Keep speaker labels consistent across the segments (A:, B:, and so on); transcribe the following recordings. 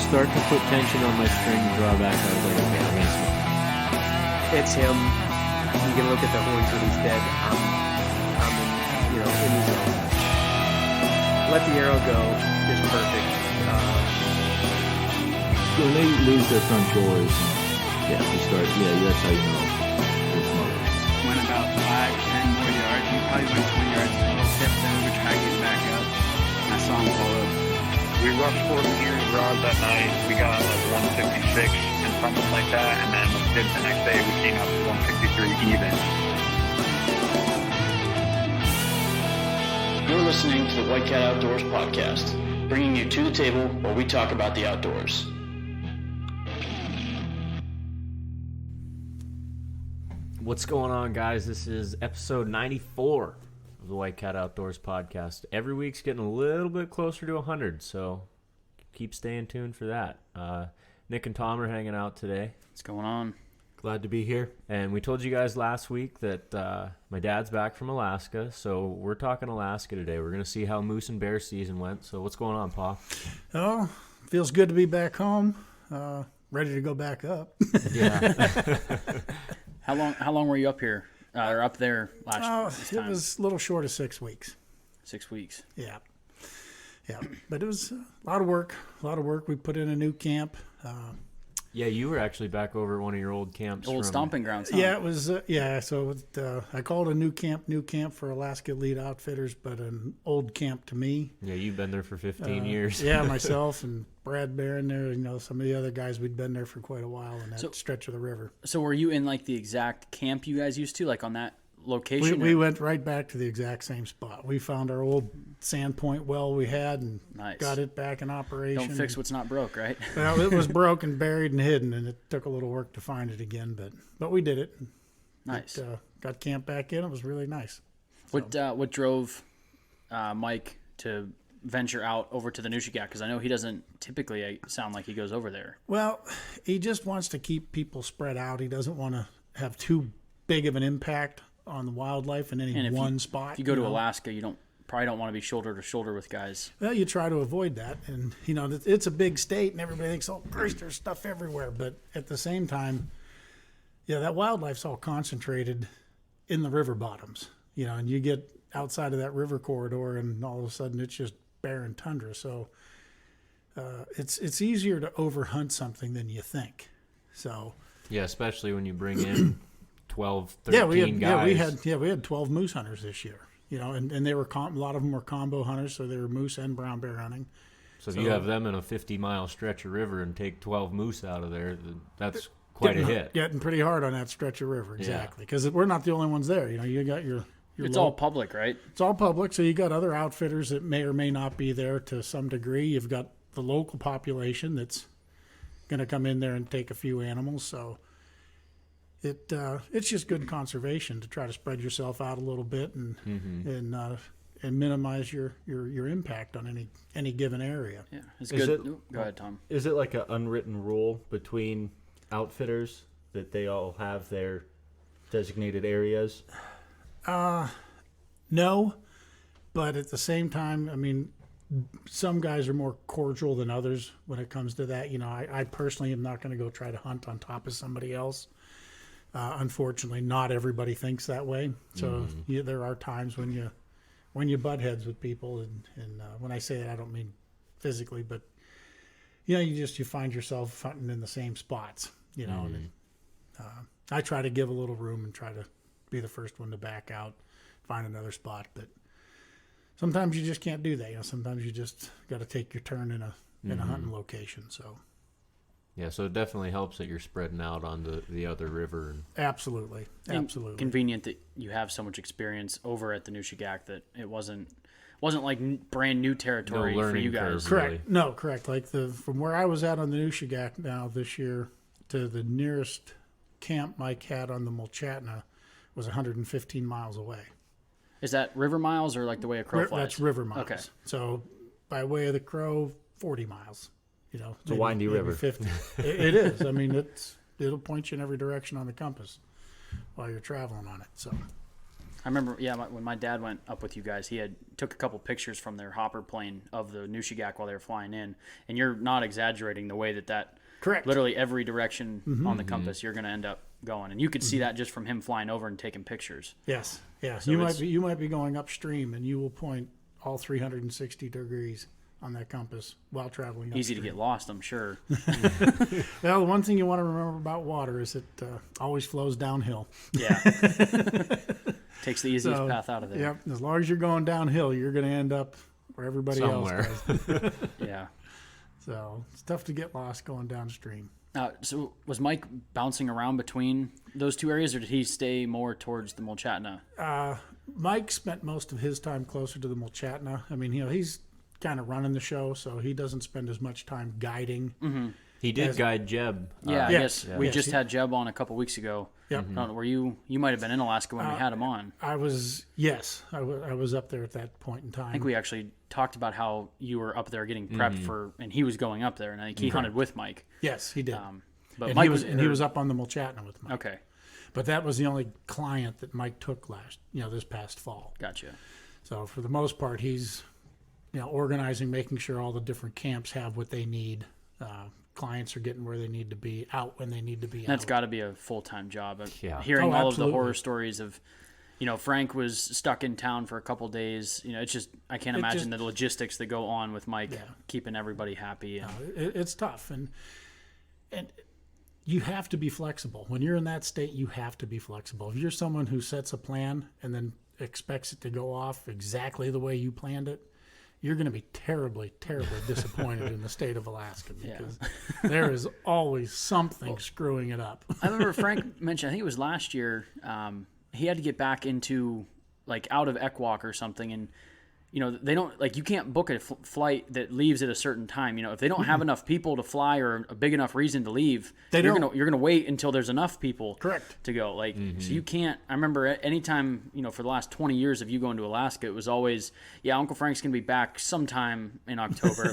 A: start to put tension on my string drawback, I was like, okay, I'm gonna swing.
B: It's him. You can look at the horns when he's dead. I'm in the zone. Let the arrow go is perfect.
C: When they lose their front doors, that's how you know it's smoking.
D: Went about 5-10 more yards. We probably went 20 yards total. Tipped over, tried to get back up. And I saw him pull up.
E: We rushed 14 rods that night. We got like 156 and something like that. And then the next day we came up to 163 even.
F: You're listening to the White Cat Outdoors podcast, bringing you to the table where we talk about the outdoors.
A: What's going on, guys? This is episode 94 of the White Cat Outdoors podcast. Every week's getting a little bit closer to 100, so keep staying tuned for that. Nick and Tom are hanging out today.
D: What's going on?
A: Glad to be here. And we told you guys last week that my dad's back from Alaska, so we're talking Alaska today. We're going to see how moose and bear season went. So what's going on, Pa?
G: Oh, feels good to be back home. Ready to go back up.
A: Yeah.
D: How long were you up here or up there last time?
G: It was a little short of 6 weeks.
D: 6 weeks.
G: Yeah. But it was a lot of work. We put in a new camp.
A: Yeah, you were actually back over at one of your old camps.
D: Old stomping grounds, huh?
G: Yeah, it was. So I call it a new camp for Alaska Elite Outfitters, but an old camp to me.
A: Yeah, you've been there for 15 years.
G: Yeah, myself and Brad Barron there. Some of the other guys, we'd been there for quite a while in that stretch of the river.
D: So were you in like the exact camp you guys used to, like on that location?
G: We went right back to the exact same spot. We found our old sandpoint well we had and got it back in operation.
D: Don't fix what's not broke, right?
G: Well, it was broken, buried, and hidden, and it took a little work to find it again, but we did it.
D: Nice.
G: Got camp back in. It was really nice.
D: What drove Mike to venture out over to the Nushagak? Because I know he doesn't typically sound like he goes over there.
G: Well, he just wants to keep people spread out. He doesn't want to have too big of an impact on the wildlife in any one spot.
D: If you go to Alaska, you probably don't want to be shoulder to shoulder with guys.
G: Well, you try to avoid that, and it's a big state, and everybody thinks, oh, Christ, there's stuff everywhere. But at the same time, that wildlife's all concentrated in the river bottoms. And you get outside of that river corridor, and all of a sudden it's just barren tundra. So it's easier to overhunt something than you think. So
A: yeah, especially when you bring in 12, 13 guys.
G: We had 12 moose hunters this year. And they were a lot of them were combo hunters, so they were moose and brown bear hunting.
A: So if you have them in a 50-mile stretch of river and take 12 moose out of there, that's quite a hit.
G: Getting pretty hard on that stretch of river, exactly. Because we're not the only ones there. You got your
D: it's all public, right?
G: It's all public, so you got other outfitters that may or may not be there to some degree. You've got the local population that's going to come in there and take a few animals, so it's just good conservation to try to spread yourself out a little bit and minimize your impact on any given area.
D: Yeah, it's good. Go ahead, Tom.
C: Is it like an unwritten rule between outfitters that they all have their designated areas?
G: No, but at the same time, I mean, some guys are more cordial than others when it comes to that. I personally am not going to go try to hunt on top of somebody else. Unfortunately, not everybody thinks that way. So there are times when you butt heads with people, and when I say that, I don't mean physically, but you find yourself hunting in the same spots. And I try to give a little room and try to be the first one to back out, find another spot. But sometimes you just can't do that. Sometimes you just got to take your turn in a hunting location. So.
A: Yeah, so it definitely helps that you're spreading out on the other river.
G: Absolutely.
D: Convenient that you have so much experience over at the Nushagak that it wasn't like brand new territory for you guys.
A: Curve,
G: correct.
A: Really.
G: No, correct. Like from where I was at on the Nushagak now this year to the nearest camp Mike had on the Mulchatna was 115 miles away.
D: Is that river miles or like the way a crow flies?
G: That's river miles.
D: Okay.
G: So by way of the crow, 40 miles.
C: It's a windy river.
G: 50. It is. I mean, it'll point you in every direction on the compass while you're traveling on it. So
D: I remember, when my dad went up with you guys, he took a couple pictures from their hopper plane of the Nushagak while they were flying in, and you're not exaggerating the way that
G: Correct.
D: literally every direction on the compass you're going to end up going, and you could see that just from him flying over and taking pictures.
G: Yes.
D: So
G: you might be going upstream, and you will point all 360 degrees on that compass while traveling upstream.
D: Easy to get lost, I'm sure.
G: Well, the one thing you want to remember about water is it always flows downhill.
D: Yeah. Takes the easiest path out of there.
G: Yep. As long as you're going downhill, you're going to end up where everybody
A: Somewhere.
G: else does.
D: Yeah.
G: So it's tough to get lost going downstream.
D: So was Mike bouncing around between those two areas, or did he stay more towards the Mulchatna?
G: Mike spent most of his time closer to the Mulchatna. I mean, he's kind of running the show, so he doesn't spend as much time guiding.
D: Mm-hmm.
A: He did guide Jeb.
D: Yeah,
G: yes.
D: We
G: Yes,
D: just had Jeb on a couple weeks ago.
G: Yep.
D: I don't know, were you might have been in Alaska when we had him on.
G: I was up there at that point in time.
D: I think we actually talked about how you were up there getting prepped for, and he was going up there, and I think he hunted with Mike.
G: Yes, he did.
D: But
G: and
D: Mike
G: he was up on the Mulchatna with Mike.
D: okay.
G: But that was the only client that Mike took this past fall.
D: Gotcha.
G: So for the most part, he's, organizing, making sure all the different camps have what they need. Clients are getting where they need to be, out when they need to be.
D: That's
G: out.
D: got to be a full-time job.
A: Yeah.
D: Hearing all of the
G: absolutely.
D: horror stories of, Frank was stuck in town for a couple days. It's just, I can't imagine the logistics that go on with Mike keeping everybody happy. And,
G: It's tough, and you have to be flexible. When you're in that state, you have to be flexible. If you're someone who sets a plan and then expects it to go off exactly the way you planned it, you're going to be terribly, terribly disappointed in the state of Alaska because there is always something screwing it up.
D: I remember Frank mentioned, I think it was last year, he had to get back into, out of Ekwok or something, and they don't, you can't book a flight that leaves at a certain time. If they don't have enough people to fly or a big enough reason to leave, you're gonna wait until there's enough people to go. So you can't. I remember anytime, for the last 20 years of you going to Alaska, it was always, Uncle Frank's gonna be back sometime in October.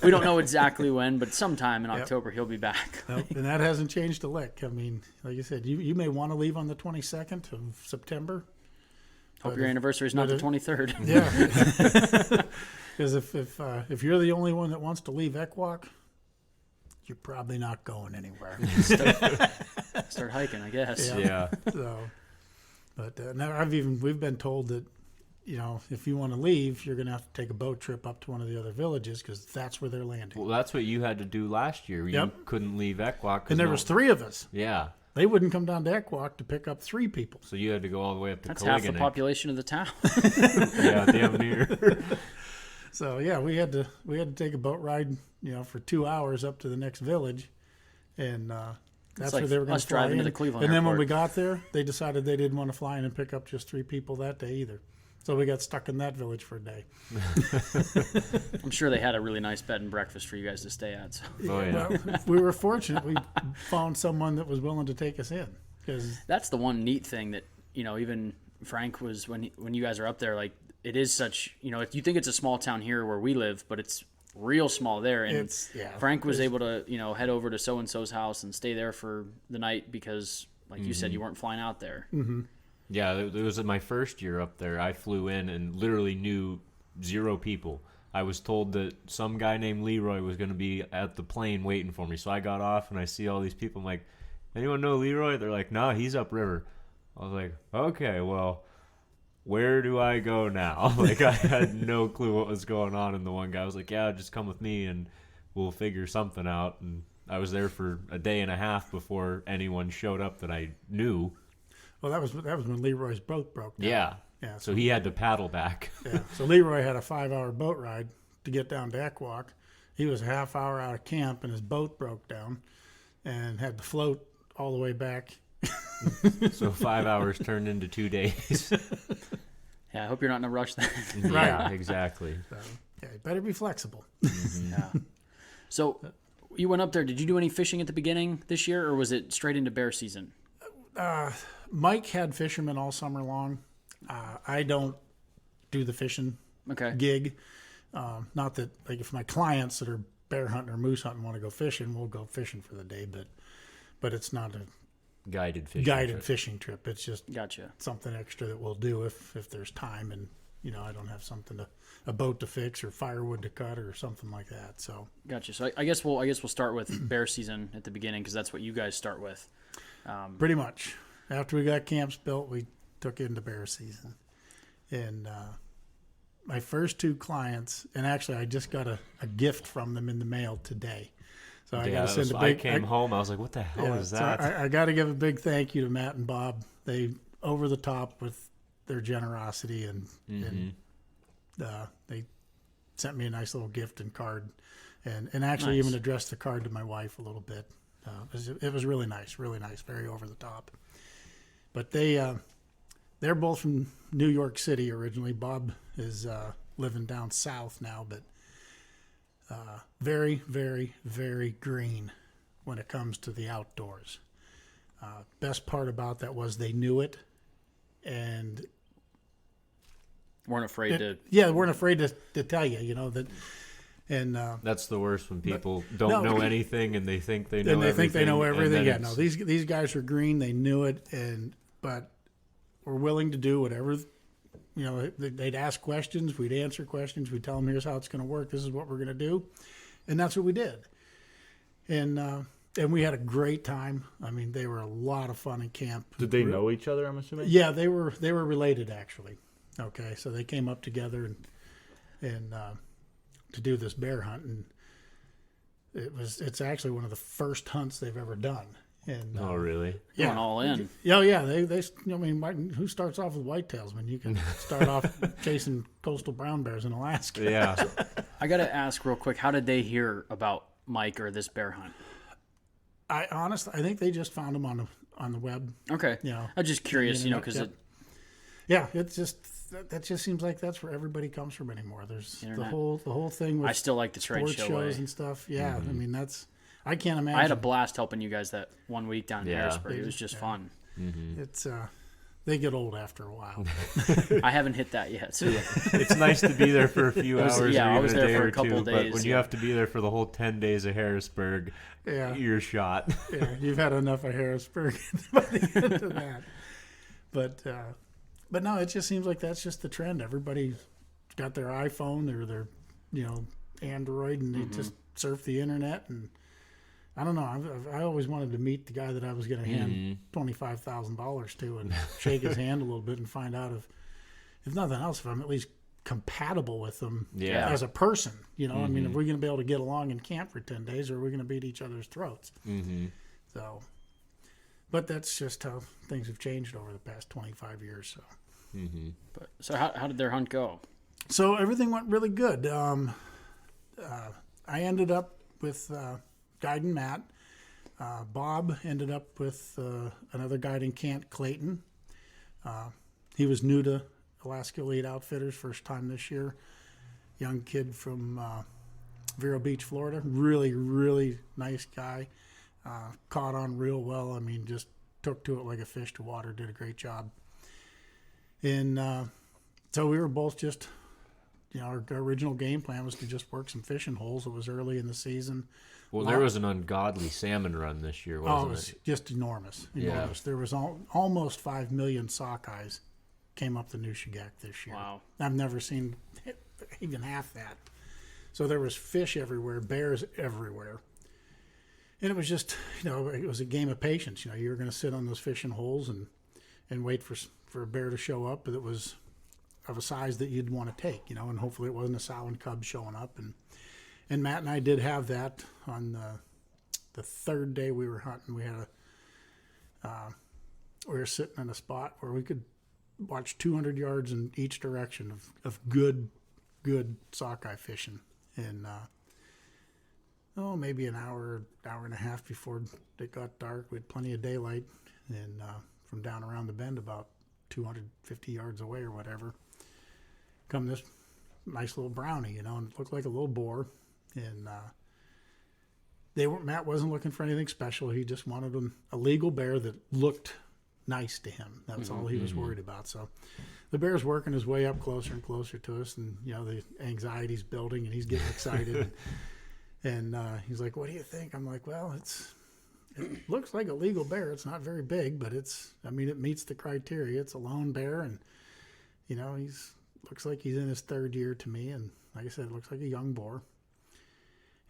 D: We don't know exactly when, but sometime in October he'll be back.
G: Nope, and that hasn't changed a lick. I mean, like you said, you may want to leave on the 22nd of September.
D: Hope your anniversary is not the 23rd.
G: Yeah, because if you're the only one that wants to leave Ekwok, you're probably not going anywhere.
D: Start hiking, I guess.
A: Yeah.
G: So, but now we've been told that if you want to leave, you're going to have to take a boat trip up to one of the other villages because that's where they're landing.
A: Well, that's what you had to do last year. You couldn't leave Ekwok.
G: And there was 3 of us.
A: Yeah.
G: They wouldn't come down to Ekwok to pick up 3 people.
A: So you had to go all the way up to
D: That's half the
A: Koliganek.
D: population of the town.
A: Yeah, damn near.
G: So yeah, we had to take a boat ride, for 2 hours up to the next village, and that's
D: like
G: where they were going
D: us
G: to fly
D: driving
G: in.
D: to the Cleveland
G: and then when
D: airport.
G: we got there, they decided they didn't want to fly in and pick up just 3 people that day either. So we got stuck in that village for a day.
D: I'm sure they had a really nice bed and breakfast for you guys to stay at. So.
A: Oh, yeah.
G: Well, we were fortunate. We found someone that was willing to take us in. Because
D: That's the one neat thing that, even Frank was, when you guys are up there, it is such, if you think it's a small town here where we live, but it's real small there. And Frank was able to, head over to so-and-so's house and stay there for the night because, you said, you weren't flying out there.
G: Mm-hmm.
A: Yeah, it was my first year up there. I flew in and literally knew 0 people. I was told that some guy named Leroy was going to be at the plane waiting for me. So I got off and I see all these people. I'm like, anyone know Leroy? They're like, nah, he's upriver. I was like, okay, well, where do I go now? I had no clue what was going on. And the one guy was like, yeah, just come with me and we'll figure something out. And I was there for a day and a half before anyone showed up that I knew.
G: well, that was when Leroy's boat broke down.
A: Yeah.
G: Yeah.
A: So he had to paddle back.
G: Yeah. So Leroy had a 5-hour boat ride to get down to Ekwok. He was a half hour out of camp and his boat broke down and had to float all the way back.
A: So 5 hours turned into 2 days.
D: Yeah, I hope you're not in a rush then.
A: Yeah, exactly.
G: So, yeah, you better be flexible.
D: Yeah. So you went up there. Did you do any fishing at the beginning this year, or was it straight into bear season?
G: Mike had fishermen all summer long. I don't do the fishing
D: Okay.
G: gig. Not that if my clients that are bear hunting or moose hunting want to go fishing, we'll go fishing for the day. But it's not
A: guided fishing.
G: fishing trip. It's just
D: Gotcha.
G: something extra that we'll do if there's time and I don't have something a boat to fix or firewood to cut or something like that. So
D: Gotcha. So I guess we'll start with bear season at the beginning because that's what you guys start with.
G: pretty much after we got camps built, we took into bear season, and my first 2 clients, and actually I just got a gift from them in the mail today. So I got to send a big.
A: I came home. I was like, "What the hell is that?"
G: So I got to give a big thank you to Matt and Bob. They over the top with their generosity, and they sent me a nice little gift and card, and actually
D: Nice.
G: even addressed the card to my wife a little bit. It was really nice, very over the top. But they're both from New York City originally. Bob is living down south now, but very, very, very green when it comes to the outdoors. Best part about that was they knew it, and
D: Weren't afraid to.
G: weren't afraid to tell you, that. And
A: That's the worst when people don't know anything and they think they know
G: and they
A: everything.
G: think they know
A: and
G: everything.
A: then
G: Yeah, no,
A: it's-
G: these guys were green. They knew it, but were willing to do whatever. They'd ask questions. We'd answer questions. We'd tell them, here's how it's going to work. This is what we're going to do. And that's what we did. And we had a great time. I mean, they were a lot of fun in camp.
C: Did they know each other, I'm assuming?
G: Yeah, they were related, actually. Okay, so they came up together and to do this bear hunt, and it's actually one of the first hunts they've ever done. And
A: Oh, really?
G: yeah,
D: Going all in.
G: yeah. They I mean, who starts off with whitetails? I mean, you can start off chasing coastal brown bears in Alaska.
A: Yeah.
D: I got to ask real quick, how did they hear about Mike or this bear hunt?
G: I think they just found them on the web.
D: Okay.
G: Yeah.
D: I'm just curious,
G: Internet,
D: because
G: yep. Yeah, it's just that just seems like that's where everybody comes from anymore. There's the
D: Internet.
G: whole thing with
D: I still like the trade
G: sports
D: show
G: shows
D: way.
G: and stuff. Yeah, I mean I can't imagine.
D: I had a blast helping you guys that 1 week down in
A: Yeah.
D: Harrisburg. It was just fun.
G: It's they get old after a while.
D: I haven't hit that yet. So
A: It's nice to be there for a few
D: was-
A: hours
D: yeah,
A: or
D: I
A: even
D: was
A: a
D: there
A: day
D: for a
A: or
D: couple
A: two, but
D: days,
A: when you
D: yeah.
A: have to be there for the whole 10 days of Harrisburg,
G: Yeah.
A: you're shot.
G: Yeah, you've had enough of Harrisburg by the end of that. But no, it just seems like that's just the trend. Everybody's got their iPhone or their Android, and they just surf the internet. And I don't know. I always wanted to meet the guy that I was going to hand $25,000 to and shake his hand a little bit and find out if nothing else, if I'm at least compatible with them
A: Yeah.
G: as a person. I mean, if we're going to be able to get along in camp for 10 days, or are we going to beat each other's throats? So, but that's just how things have changed over the past 25 years.
D: so how did their hunt go?
G: So everything went really good. I ended up with guide and Matt. Bob ended up with another guide in Kent, Clayton. He was new to Alaska Elite Outfitters, first time this year. Young kid from Vero Beach, Florida. Really, really nice guy. Caught on real well. I mean, just took to it like a fish to water. Did a great job. And so we were both just, our original game plan was to just work some fishing holes. It was early in the season.
A: Well, there was an ungodly salmon run this year,
G: It
A: wasn't
G: was
A: it?
G: just enormous.
A: Yeah.
G: There was almost 5 million sockeyes came up the Nushagak this year.
D: Wow.
G: I've never seen even half that. So there was fish everywhere, bears everywhere. And it was just, it was a game of patience. You were going to sit on those fishing holes and wait for a bear to show up that was of a size that you'd want to take, and hopefully it wasn't a sow and cub showing up. And Matt and I did have that on the third day we were hunting. We had we were sitting in a spot where we could watch 200 yards in each direction of good sockeye fishing. And maybe an hour and a half before it got dark, we had plenty of daylight. And from down around the bend, about 250 yards away or whatever, come this nice little brownie, and it looked like a little boar. And Matt wasn't looking for anything special. He just wanted a legal bear that looked nice to him. That's all he was worried about. So the bear's working his way up closer and closer to us, and the anxiety's building, and he's getting excited. And he's like, "What do you think?" I'm like, "Well, it looks like a legal bear. It's not very big, but it meets the criteria. It's a lone bear, and looks like he's in his 3rd year to me. And like I said, it looks like a young boar.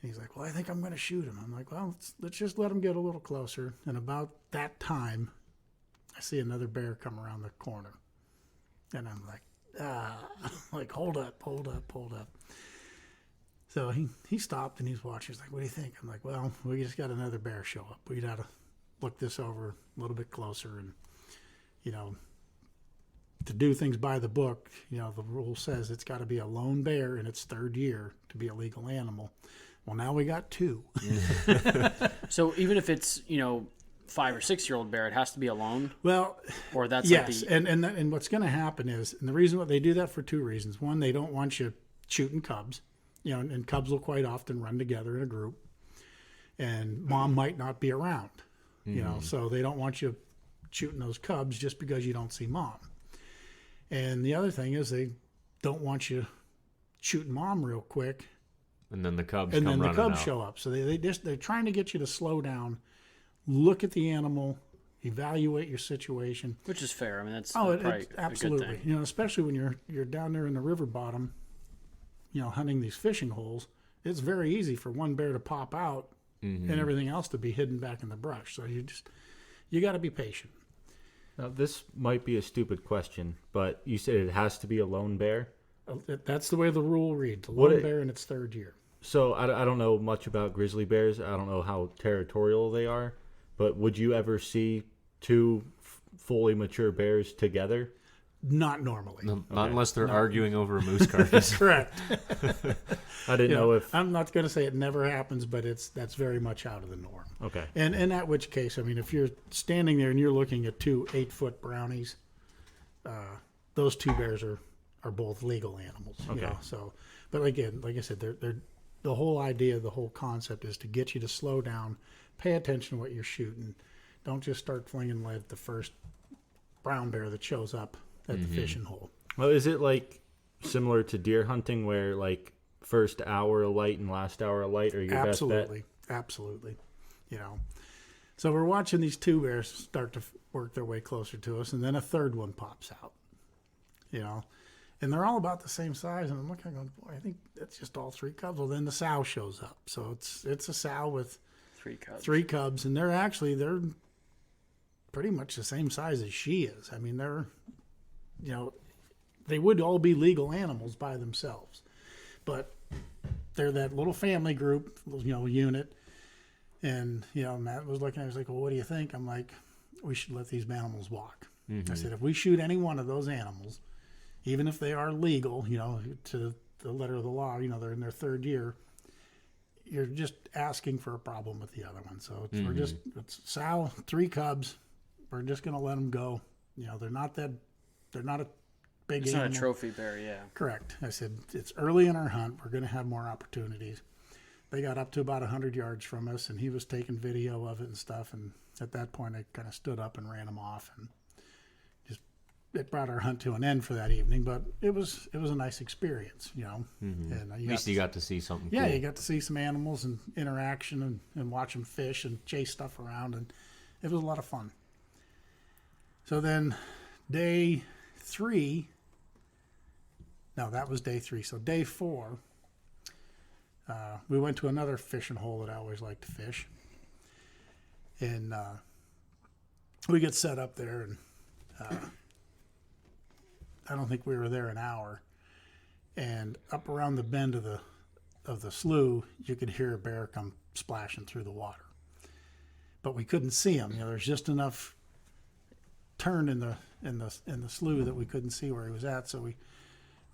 G: And he's like, well, I think I'm going to shoot him. I'm like, well, let's just let him get a little closer. And about that time, I see another bear come around the corner. And I'm like, hold up. So he stopped and he's watching. He's like, what do you think? I'm like, well, we just got another bear show up. We got to look this over a little bit closer. And, to do things by the book, the rule says it's got to be a lone bear in its 3rd year to be a legal animal. Well, now we got 2.
D: So even if it's 5 or 6 year old bear, it has to be alone.
G: Well,
D: or that's
G: yes,
D: like
G: and what's going to happen is, and the reason they do that for 2 reasons. One, they don't want you shooting cubs, and cubs will quite often run together in a group, and mom might not be around, so they don't want you shooting those cubs just because you don't see mom. And the other thing is they don't want you shooting mom real quick.
A: And then the cubs
G: and
A: come
G: then the
A: running
G: cubs
A: out.
G: show up. So they're trying to get you to slow down, look at the animal, evaluate your situation.
D: which is fair. I mean, that's
G: It's
D: probably
G: absolutely.
D: a good thing.
G: Especially when you're down there in the river bottom, hunting these fishing holes. It's very easy for one bear to pop out and everything else to be hidden back in the brush. So you got to be patient.
C: Now, this might be a stupid question, but you said it has to be a lone bear.
G: That's the way the rule reads. A lone bear in its 3rd year.
C: So I don't know much about grizzly bears. I don't know how territorial they are. But would you ever see 2 fully mature bears together?
G: Not normally.
A: Not unless they're arguing over a moose carcass.
G: Correct.
C: I didn't know if...
G: I'm not going to say it never happens, but that's very much out of the norm.
C: Okay.
G: And in that which case, if you're standing there and you're looking at 2 8-foot brownies, those 2 bears are both legal animals.
C: Okay.
G: So, but again, like I said, they're the whole idea, the whole concept is to get you to slow down, pay attention to what you're shooting. Don't just start flinging lead at the first brown bear that shows up at the fishing hole.
C: Well, is it like similar to deer hunting where like first hour of light and last hour of light are your best bet?
G: Absolutely. So we're watching these 2 bears start to work their way closer to us, and then a 3rd one pops out. And they're all about the same size, and I'm looking going, boy, I think that's just all 3 cubs. Well, then the sow shows up. So it's a sow with
D: 3 cubs.
G: 3 cubs, and they're pretty much the same size as she is. They're they would all be legal animals by themselves, but they're that little family group, unit. And Matt was looking at me, he was like, well, what do you think? I'm like, we should let these animals walk. I said, if we shoot any one of those animals, even if they are legal, to the letter of the law, they're in their 3rd year, you're just asking for a problem with the other one. So it's sow, 3 cubs. We're just going to let them go. They're not a big
D: It's
G: animal.
D: not a trophy bear, yeah.
G: Correct. I said, it's early in our hunt. We're going to have more opportunities. They got up to about 100 yards from us, and he was taking video of it and stuff. And at that point, I kind of stood up and ran him off. And it brought our hunt to an end for that evening. But it was a nice experience, And
A: At least you got to see something cool.
G: Yeah, you got to see some animals and interaction and watch them fish and chase stuff around. And it was a lot of fun. So then day 3... No, that was day 3. So day 4, we went to another fishing hole that I always like to fish. And we get set up there, and I don't think we were there an hour. And up around the bend of the slough, you could hear a bear come splashing through the water. But we couldn't see him. There's just enough turn in the slough that we couldn't see where he was at. So we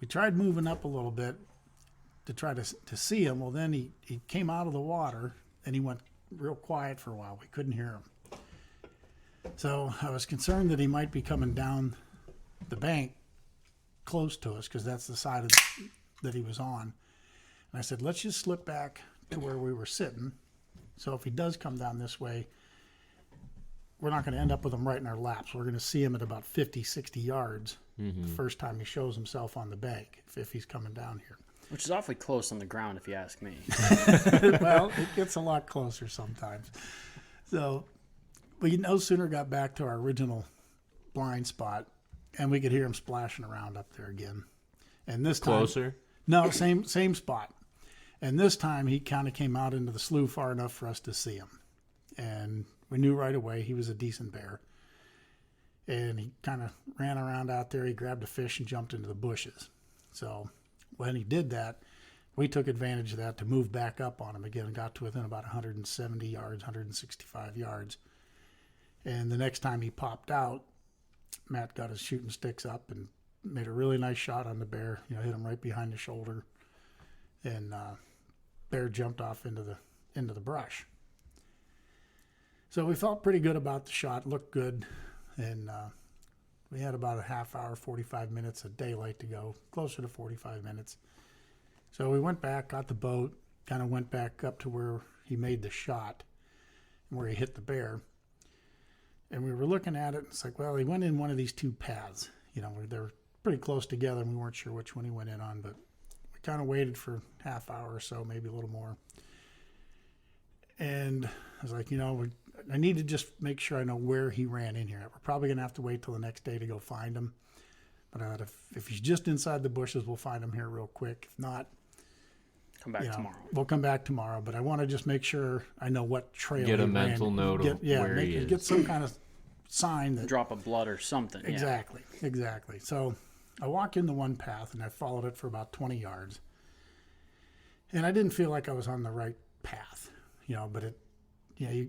G: tried moving up a little bit to try to see him. Well, then he came out of the water, and he went real quiet for a while. We couldn't hear him. So I was concerned that he might be coming down the bank close to us, because that's the side that he was on. And I said, let's just slip back to where we were sitting. So if he does come down this way, we're not going to end up with him right in our laps. We're going to see him at about 50, 60 yards the first time he shows himself on the bank, if he's coming down here.
D: Which is awfully close on the ground, if you ask me.
G: Well, it gets a lot closer sometimes. So we no sooner got back to our original blind spot, and we could hear him splashing around up there again. And this time,
A: Closer?
G: no, same spot. And this time he kind of came out into the slough far enough for us to see him. And we knew right away he was a decent bear. And he kind of ran around out there. He grabbed a fish and jumped into the bushes. So when he did that, we took advantage of that to move back up on him again and got to within about 170 yards, 165 yards. And the next time he popped out, Matt got his shooting sticks up and made a really nice shot on the bear. You know, hit him right behind the shoulder. And bear jumped off into the brush. So we felt pretty good about the shot, looked good, and we had about a half hour, 45 minutes of daylight to go, closer to 45 minutes. So we went back, got the boat, kind of went back up to where he made the shot, where he hit the bear. And we were looking at it, and it's like, well, he went in one of these two paths. You know, they were pretty close together, and we weren't sure which one he went in on, but kind of waited for half hour or so, maybe a little more. And I was like, you know, I need to just make sure I know where he ran in here. We're probably going to have to wait till the next day to go find him. But if he's just inside the bushes, we'll find him here real quick. If not,
D: Come back tomorrow.
G: We'll come back tomorrow. But I want to just make sure I know what trail
A: Get
G: he
A: a
G: ran.
A: mental note of where he is.
G: Get some kind of sign that
D: Drop of blood or something.
G: Exactly. So I walked into one path and I followed it for about 20 yards. And I didn't feel like I was on the right path, you know, but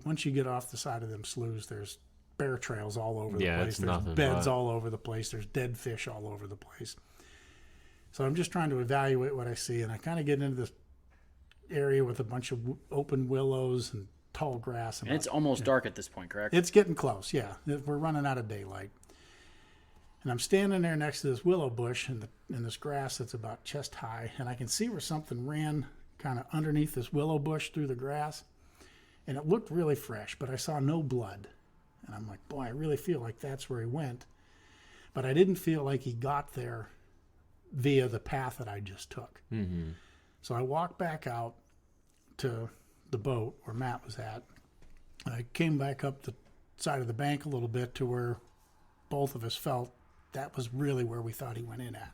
G: once you get off the side of them sloughs, there's bear trails all over the place.
A: It's
G: There's
A: nothing
G: beds
A: but.
G: all over the place. There's dead fish all over the place. So I'm just trying to evaluate what I see. And I kind of get into this area with a bunch of open willows and tall grass.
D: And it's almost dark at this point, correct?
G: It's getting close, yeah. We're running out of daylight. And I'm standing there next to this willow bush in this grass that's about chest high, and I can see where something ran kind of underneath this willow bush through the grass, and it looked really fresh, but I saw no blood. And I'm like, boy, I really feel like that's where he went. But I didn't feel like he got there via the path that I just took.
A: Mm-hmm.
G: So I walked back out to the boat where Matt was at. I came back up the side of the bank a little bit to where both of us felt that was really where we thought he went in at.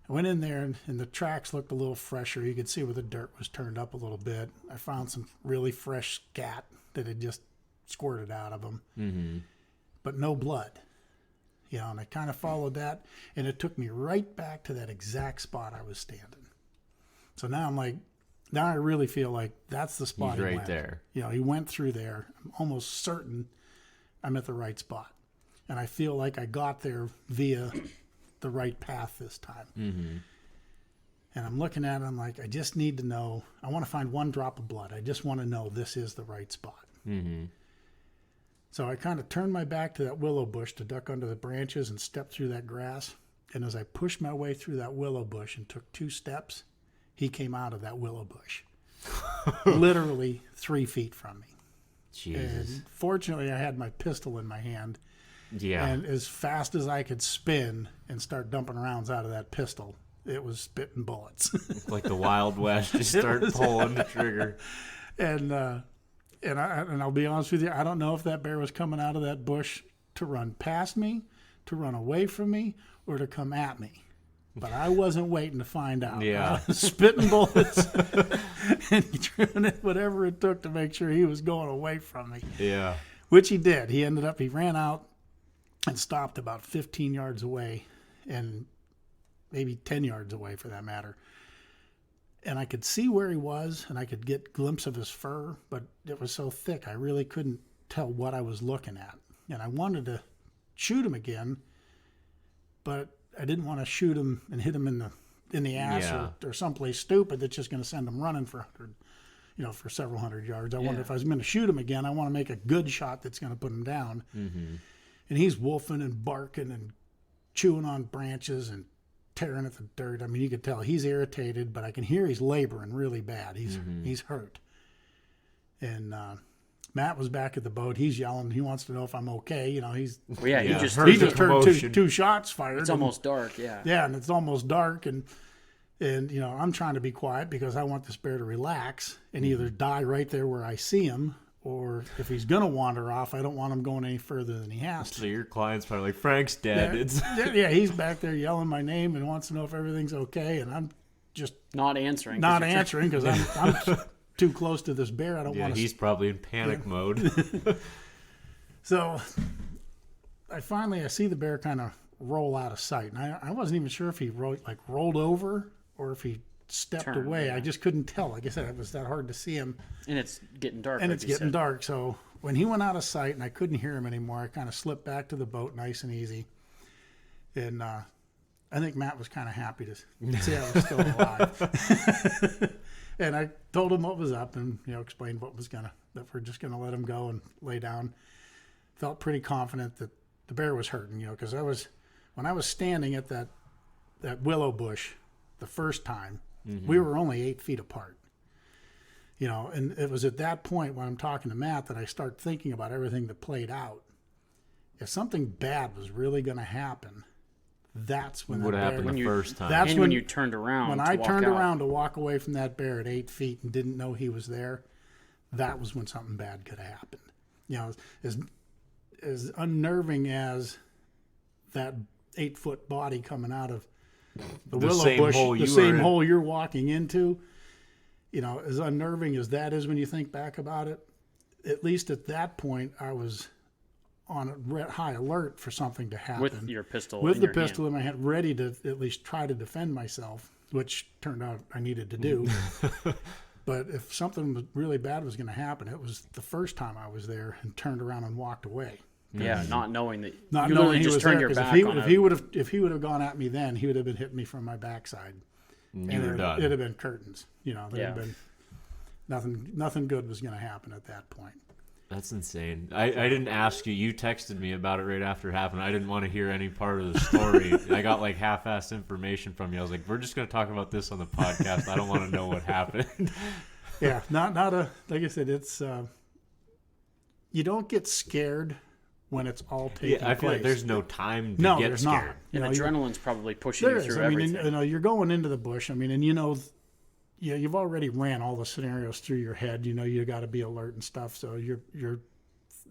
G: I went in there and the tracks looked a little fresher. You could see where the dirt was turned up a little bit. I found some really fresh scat that had just squirted out of them, but no blood. You know, and I kind of followed that, and it took me right back to that exact spot I was standing. So now I'm like, now I really feel like that's the spot
A: He's
G: he
A: right
G: went.
A: there.
G: You know, he went through there. I'm almost certain I'm at the right spot. And I feel like I got there via the right path this time.
A: Mm-hmm.
G: And I'm looking at it, I'm like, I just need to know. I want to find one drop of blood. I just want to know this is the right spot.
A: Mm-hmm.
G: So I kind of turned my back to that willow bush to duck under the branches and step through that grass. And as I pushed my way through that willow bush and took 2 steps, he came out of that willow bush. Literally 3 feet from me.
A: Jesus.
G: And fortunately, I had my pistol in my hand.
A: Yeah.
G: And as fast as I could spin and start dumping rounds out of that pistol, it was spitting bullets.
A: Like the Wild West, just start pulling the trigger.
G: And I'll be honest with you, I don't know if that bear was coming out of that bush to run past me, to run away from me, or to come at me. But I wasn't waiting to find out.
A: Yeah.
G: I was spitting bullets and doing it, whatever it took to make sure he was going away from me.
A: Yeah.
G: Which he did. He ran out and stopped about 15 yards away, and maybe 10 yards away for that matter. And I could see where he was, and I could get a glimpse of his fur, but it was so thick I really couldn't tell what I was looking at. And I wanted to shoot him again, but I didn't want to shoot him and hit him in the ass or someplace stupid that's just going to send him running for several hundred yards. I wondered if I was going to shoot him again, I want to make a good shot that's going to put him down.
A: Mm-hmm.
G: And he's wolfing and barking and chewing on branches and tearing at the dirt. I mean, you could tell he's irritated, but I can hear he's laboring really bad. He's hurt. And Matt was back at the boat. He's yelling. He wants to know if I'm okay. You know,
D: He just
G: he just heard
A: commotion.
G: two shots fired.
D: It's almost dark, yeah.
G: Yeah, and it's almost dark, and you know, I'm trying to be quiet because I want this bear to relax and either die right there where I see him, or if he's going to wander off, I don't want him going any further than he has to.
A: So your client's probably like, Frank's dead.
G: Yeah, he's back there yelling my name and wants to know if everything's okay, and I'm just
D: Not answering.
G: not answering because I'm too close to this bear. I don't
A: Yeah,
G: want to.
A: he's probably in panic mode.
G: So I see the bear kind of roll out of sight, and I wasn't even sure if he rolled over or if he stepped
D: Turned,
G: away.
D: yeah.
G: I just couldn't tell. Like I said, it was that hard to see him,
D: And it's getting dark.
G: and
D: like
G: it's
D: you
G: getting
D: said.
G: dark. So when he went out of sight and I couldn't hear him anymore, I kind of slipped back to the boat, nice and easy. And I think Matt was kind of happy to see I was still alive. And I told him what was up, and explained that we're just gonna let him go and lay down. Felt pretty confident that the bear was hurting, because when I was standing at that willow bush the first time, we were only 8 feet apart. And it was at that point when I'm talking to Matt that I start thinking about everything that played out. If something bad was really going to happen, that's when
A: What happened the first time?
G: That's
D: And when you turned around.
G: when
D: to
G: I
D: walk
G: turned
D: out.
G: around to walk away from that bear at 8 feet and didn't know he was there. That was when something bad could have happened. As unnerving as that 8-foot body coming out of the willow
A: same
G: bush,
A: hole
G: the
A: you
G: same
A: were in.
G: hole you're walking into, as unnerving as that is when you think back about it, at least at that point, I was on a high alert for something to happen.
D: With your pistol.
G: With
D: in
G: the
D: your
G: pistol
D: hand.
G: in my hand, ready to at least try to defend myself, which turned out I needed to do. But if something really bad was going to happen, it was the first time I was there and turned around and walked away.
D: Yeah, not knowing that.
G: Not
D: you
G: knowing
D: literally
G: he
D: just
G: was
D: turned
G: there,
D: your
G: 'cause
D: back on
G: if he would have gone at me then, he would have been hitting me from my backside.
A: You
G: And
A: were done.
G: it'd have been curtains. There'd
D: Yeah.
G: have been nothing good was going to happen at that point.
A: That's insane. I didn't ask you. You texted me about it right after it happened. I didn't want to hear any part of the story. I got like half-assed information from you. I was like, we're just going to talk about this on the podcast. I don't want to know what happened.
G: Yeah, not like I said, it's you don't get scared when it's all taking
A: Yeah, I feel
G: place.
A: like there's no time to
G: no,
A: get
G: there's
A: scared.
G: not.
D: And
G: you're-
D: adrenaline's probably pushing
G: there
D: you
G: is.
D: through
G: I mean,
D: everything.
G: you're going into the bush. I mean, and you've already ran all the scenarios through your head. You got to be alert and stuff. So you're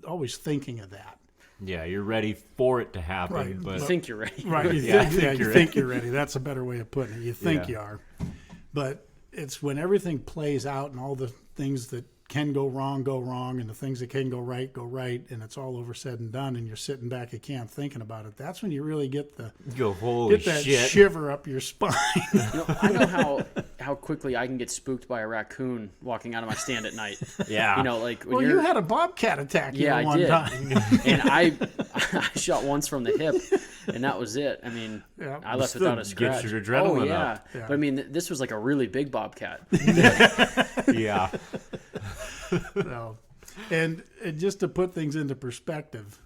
G: always thinking of that.
A: Yeah, you're ready for it to happen,
G: Right,
A: but
D: You think you're ready.
G: Right. You
A: Yeah, I
G: think,
A: think
G: you
A: you're
G: think you're ready. That's a better way of putting it. You think
A: Yeah.
G: you are. But it's when everything plays out and all the things that can go wrong, and the things that can go right, and it's all over said and done, and you're sitting back at camp thinking about it. That's when you really get
A: go, holy
G: that
A: shit.
G: shiver up your spine.
D: I know how quickly I can get spooked by a raccoon walking out of my stand at night.
A: Yeah.
D: Like when
G: Well,
D: you're.
G: you had a bobcat attack
D: Yeah, I
G: one
D: did.
G: time.
D: And I shot once from the hip, and that was it. I mean,
G: Yeah.
D: I left
A: Still
D: without a
A: gets
D: scratch.
A: your adrenaline
D: oh yeah.
A: up.
G: Yeah.
D: But I mean, this was like a really big bobcat.
A: Yeah.
G: So, and just to put things into perspective,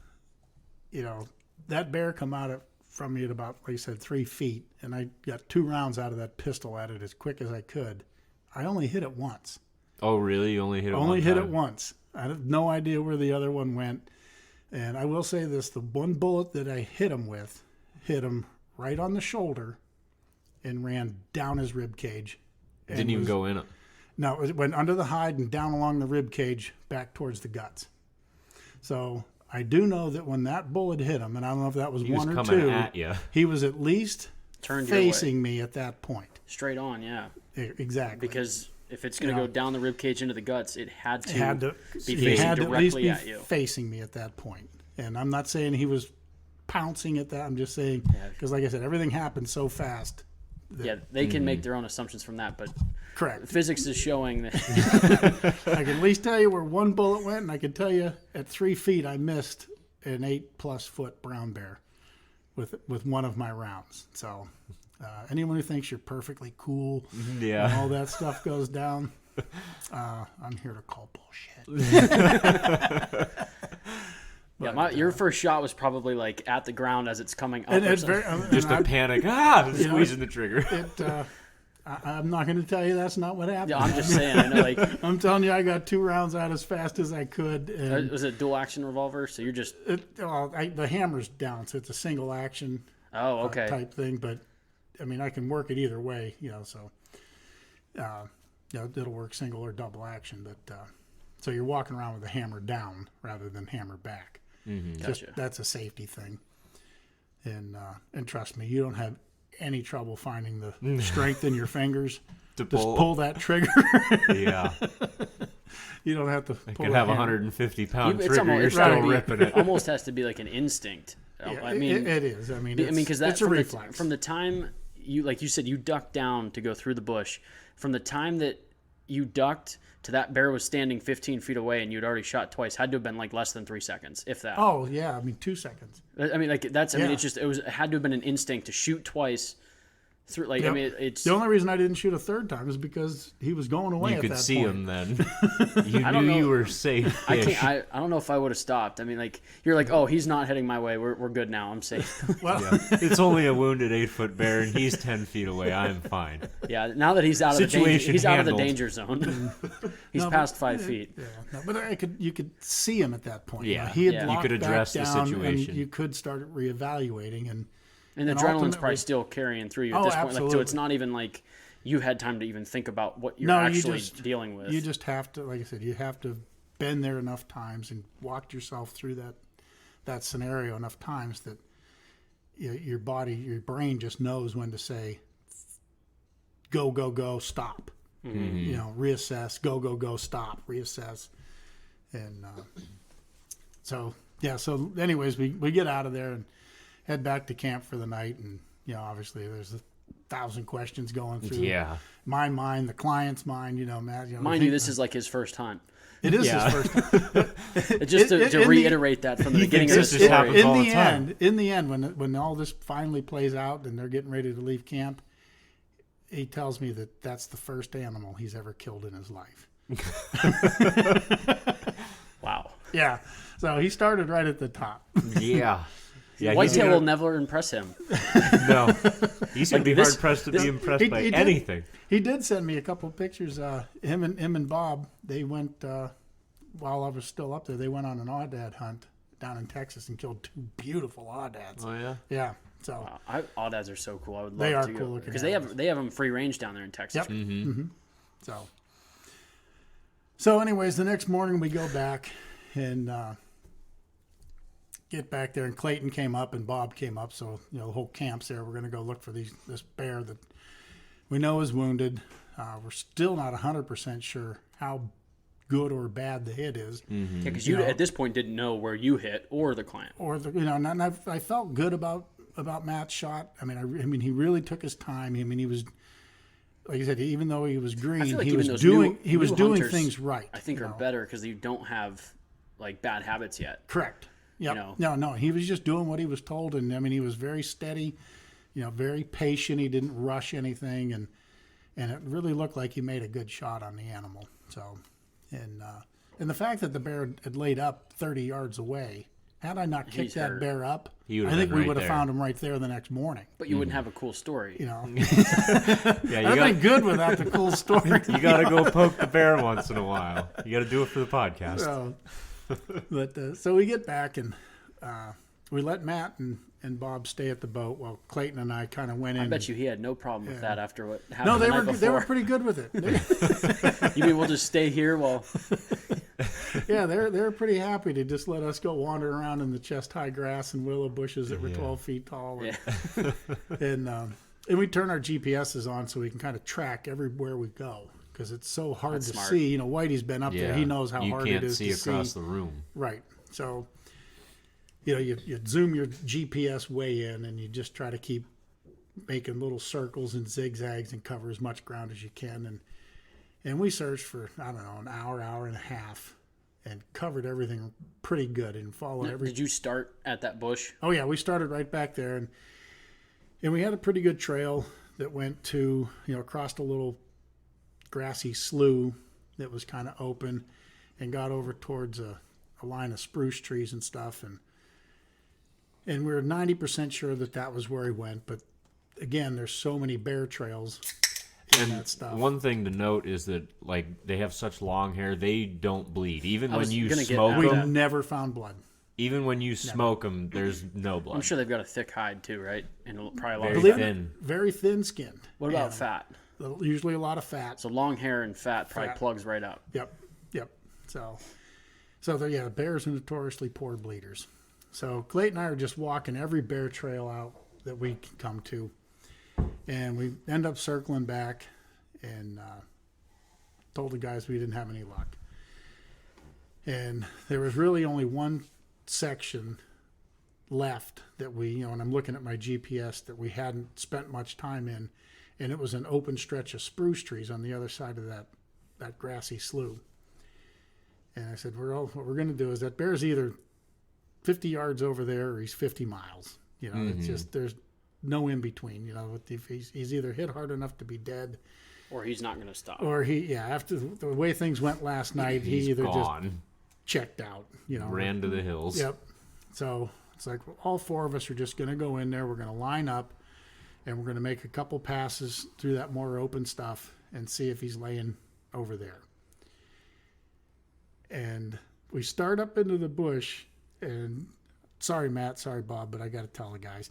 G: that bear come out from me at about, like you said, 3 feet, and I got 2 rounds out of that pistol at it as quick as I could. I only hit it once.
A: Oh, really? You only hit it
G: Only
A: one
G: hit
A: time?
G: it once. I have no idea where the other one went. And I will say this, the one bullet that I hit him with hit him right on the shoulder and ran down his rib cage. and
A: Didn't even
G: was-
A: go in it.
G: No, it went under the hide and down along the rib cage back towards the guts. So I do know that when that bullet hit him, and I don't know if that was
A: He was
G: one or
A: coming
G: two,
A: at you.
G: he was at least
D: Turned your way.
G: facing me at that point.
D: Straight on, yeah.
G: Exactly.
D: Because if it's going to
G: Yeah.
D: go down the rib cage into the guts, it had to,
G: It had to
D: be
G: he
D: facing
G: had to at least
D: directly
G: be
D: at you.
G: facing me at that point. And I'm not saying he was pouncing at that. I'm just saying because, like I said, everything happened so fast.
D: Yeah, they can make their own assumptions from that, but
G: Correct.
D: physics is showing that.
G: I can at least tell you where one bullet went, and I can tell you at 3 feet I missed an 8+ foot brown bear with one of my rounds. So anyone who thinks you're perfectly cool
A: Yeah.
G: and all that stuff goes down, I'm here to call bullshit.
D: Yeah, your first shot was probably like at the ground as it's coming up.
G: And
D: or
G: it's
D: something.
G: very,
A: Just a panic. Squeezing the trigger.
G: I'm not going to tell you that's not what happened.
D: Yeah, I'm just saying. I know, like,
G: I'm telling you, I got 2 rounds out as fast as I could. And
D: was it a dual action revolver? So you're just.
G: the hammer's down, so it's a single action
D: Oh, okay.
G: type thing. But I mean, I can work it either way, so it'll work single or double action. But So you're walking around with the hammer down rather than hammer back.
D: Gotcha.
G: That's a safety thing. And trust me, you don't have any trouble finding the strength in your fingers.
A: To
G: Just pull that trigger.
A: Yeah.
G: You don't have to
A: You
G: pull
A: could
G: the
A: have a
G: hammer.
A: 150-pound
D: It's
A: trigger.
D: almost,
A: You're
D: it's gotta
A: still
D: be-
A: ripping it.
D: Almost has to be like an instinct.
G: Yeah,
D: I mean,
G: it is. I mean,
D: because
G: it's a
D: from
G: reflex.
D: from the time you, like you said, you ducked down to go through the bush. From the time that you ducked to that bear was standing 15 feet away and you'd already shot twice, had to have been like less than 3 seconds, if that.
G: Oh yeah, I mean 2 seconds.
D: I mean, like that's. I mean,
G: Yeah.
D: it had to have been an instinct to shoot twice. Through, like,
G: Yep.
D: I mean, it's.
G: The only reason I didn't shoot a third time is because he was going away.
A: You
G: at
A: could
G: that
A: see
G: point.
A: him then. You
D: I don't
A: knew you
D: know.
A: were safe.
D: I can't. I don't know if I would have stopped. I mean, like you're like, oh, he's not heading my way. We're good now. I'm safe.
G: Well,
A: It's only a wounded 8-foot bear, and he's 10 feet away. I'm fine.
D: Yeah. Now that he's out of the danger,
A: Situation
D: he's out of the
A: handled.
D: danger zone. He's
G: No,
D: past
G: but-
D: 5 feet.
G: yeah, no, but you could see him at that point.
A: Yeah.
G: He had
D: Yeah. You
G: locked
A: could address the
G: back down,
A: situation.
G: and you could start reevaluating. And
D: And the
G: And
D: adrenaline's
G: ultimately-
D: probably still carrying through you at
G: Oh,
D: this point. Like, so
G: absolutely.
D: it's not even like you had time to even think about what you're
G: No, you
D: actually
G: just-
D: dealing with.
G: you just have to, like I said, you have to been there enough times and walked yourself through that scenario enough times that your body, your brain just knows when to say, go, go, go, stop. You know, reassess, go, go, go, stop, reassess. And so anyways, we get out of there and head back to camp for the night. And, obviously there's 1,000 questions going through
A: Yeah.
G: my mind, the client's mind, Matt.
D: Mind you, this is like his first hunt.
G: it is
A: Yeah.
G: his first time.
D: Just to
G: in the-
D: reiterate that from the beginning of the
A: thinks this just
D: story.
A: happens all the time.
G: In the end, when all this finally plays out and they're getting ready to leave camp, he tells me that that's the first animal he's ever killed in his life.
D: Wow.
G: Yeah. So he started right at the top.
A: Yeah. Yeah. he's
D: Whitetail
A: gonna-
D: will never impress him.
A: No. He's going to be
D: this-
A: hard pressed to be impressed
G: he-
A: by
G: he did-
A: anything.
G: He did send me a couple of pictures. Him and Bob, they went while I was still up there. They went on an aoudad hunt down in Texas and killed 2 beautiful aoudads.
A: Oh, yeah?
G: Yeah. So
D: Aoudads are so cool. I would love
G: They are
D: to go
G: cool looking
D: because
G: animals.
D: they have them free range down there in Texas.
G: Yep. So anyways, the next morning we go back and get back there, and Clayton came up and Bob came up. So the whole camp's there. We're going to go look for this bear that we know is wounded. We're still not 100% sure how good or bad the hit is,
D: Because you at this point didn't know where you hit or the client.
G: or and I felt good about Matt's shot. I mean, he really took his time. I mean, he was, like I said, even though he was green,
D: feel like
G: he
D: even
G: was
D: those
G: doing
D: new
G: doing
D: hunters,
G: things right.
D: I think are better because you don't have like bad habits yet.
G: Correct. Yep. No. He was just doing what he was told, and I mean, he was very steady, very patient. He didn't rush anything, and it really looked like he made a good shot on the animal. So, and the fact that the bear had laid up 30 yards away, had I not kicked that
D: hurt.
G: bear up,
A: He
G: I
A: would've
G: think
A: been
G: we
A: right
G: would have
A: there.
G: found him right there the next morning.
D: But you wouldn't have a cool story.
A: Yeah,
G: I've
A: you
G: been good without the cool story.
A: got to go poke the bear once in a while. You got to do it for the podcast.
G: So we get back and we let Matt and Bob stay at the boat while Clayton and I kind of went in.
D: I bet you he had no problem with that after what happened
G: No,
D: the
G: they
D: night
G: were
D: before.
G: pretty good with it.
D: You mean we'll just stay here while
G: Yeah, they're pretty happy to just let us go wander around in the chest high grass and willow bushes that were 12 feet tall. And, and we turn our GPSs on so we can kind of track everywhere we go because it's so hard to
D: smart.
G: see. Whitey's been up there; he knows how
A: you
G: hard
A: can't
G: it is
A: see
G: to
A: across
G: see.
A: the room.
G: Right. So, you zoom your GPS way in, and you just try to keep making little circles and zigzags and cover as much ground as you can. And we searched for, I don't know, an hour and a half, and covered everything pretty good and followed every.
D: did you start at that bush?
G: Oh yeah, we started right back there, and we had a pretty good trail that went to across a little grassy slough that was kind of open, and got over towards a line of spruce trees and stuff, and we were 90% sure that was where he went. But again, there's so many bear trails and that stuff.
A: One thing to note is that they have such long hair, they don't bleed. Even
D: I
A: when
D: was
A: you
D: gonna get
A: smoke
D: at
G: We
A: them,
D: that.
G: never found blood.
A: even when you smoke them, there's no blood.
D: I'm sure they've got a thick hide too, right? And probably a lot
A: Very
D: of
G: Believe
D: fat.
A: thin.
G: Very thin skinned.
D: What about fat?
G: Usually a lot of fat.
D: So long hair and fat probably
G: Fat.
D: plugs right up.
G: Yep. So bears are notoriously poor bleeders. So Clayton and I are just walking every bear trail out that we can come to. And we end up circling back and told the guys we didn't have any luck. And there was really only one section left that we, and I'm looking at my GPS, that we hadn't spent much time in. And it was an open stretch of spruce trees on the other side of that grassy slough. And I said, what we're going to do is that bear's either 50 yards over there or he's 50 miles. It's just, there's no in between. If he's either hit hard enough to be dead,
D: or he's not going to stop.
G: or after the way things went last night, he either
A: gone.
G: just checked out.
A: Ran to the hills.
G: Yep. So it's like all four of us are just going to go in there. We're going to line up, and we're going to make a couple passes through that more open stuff and see if he's laying over there. And we start up into the bush, and sorry, Matt, sorry, Bob, but I got to tell the guys.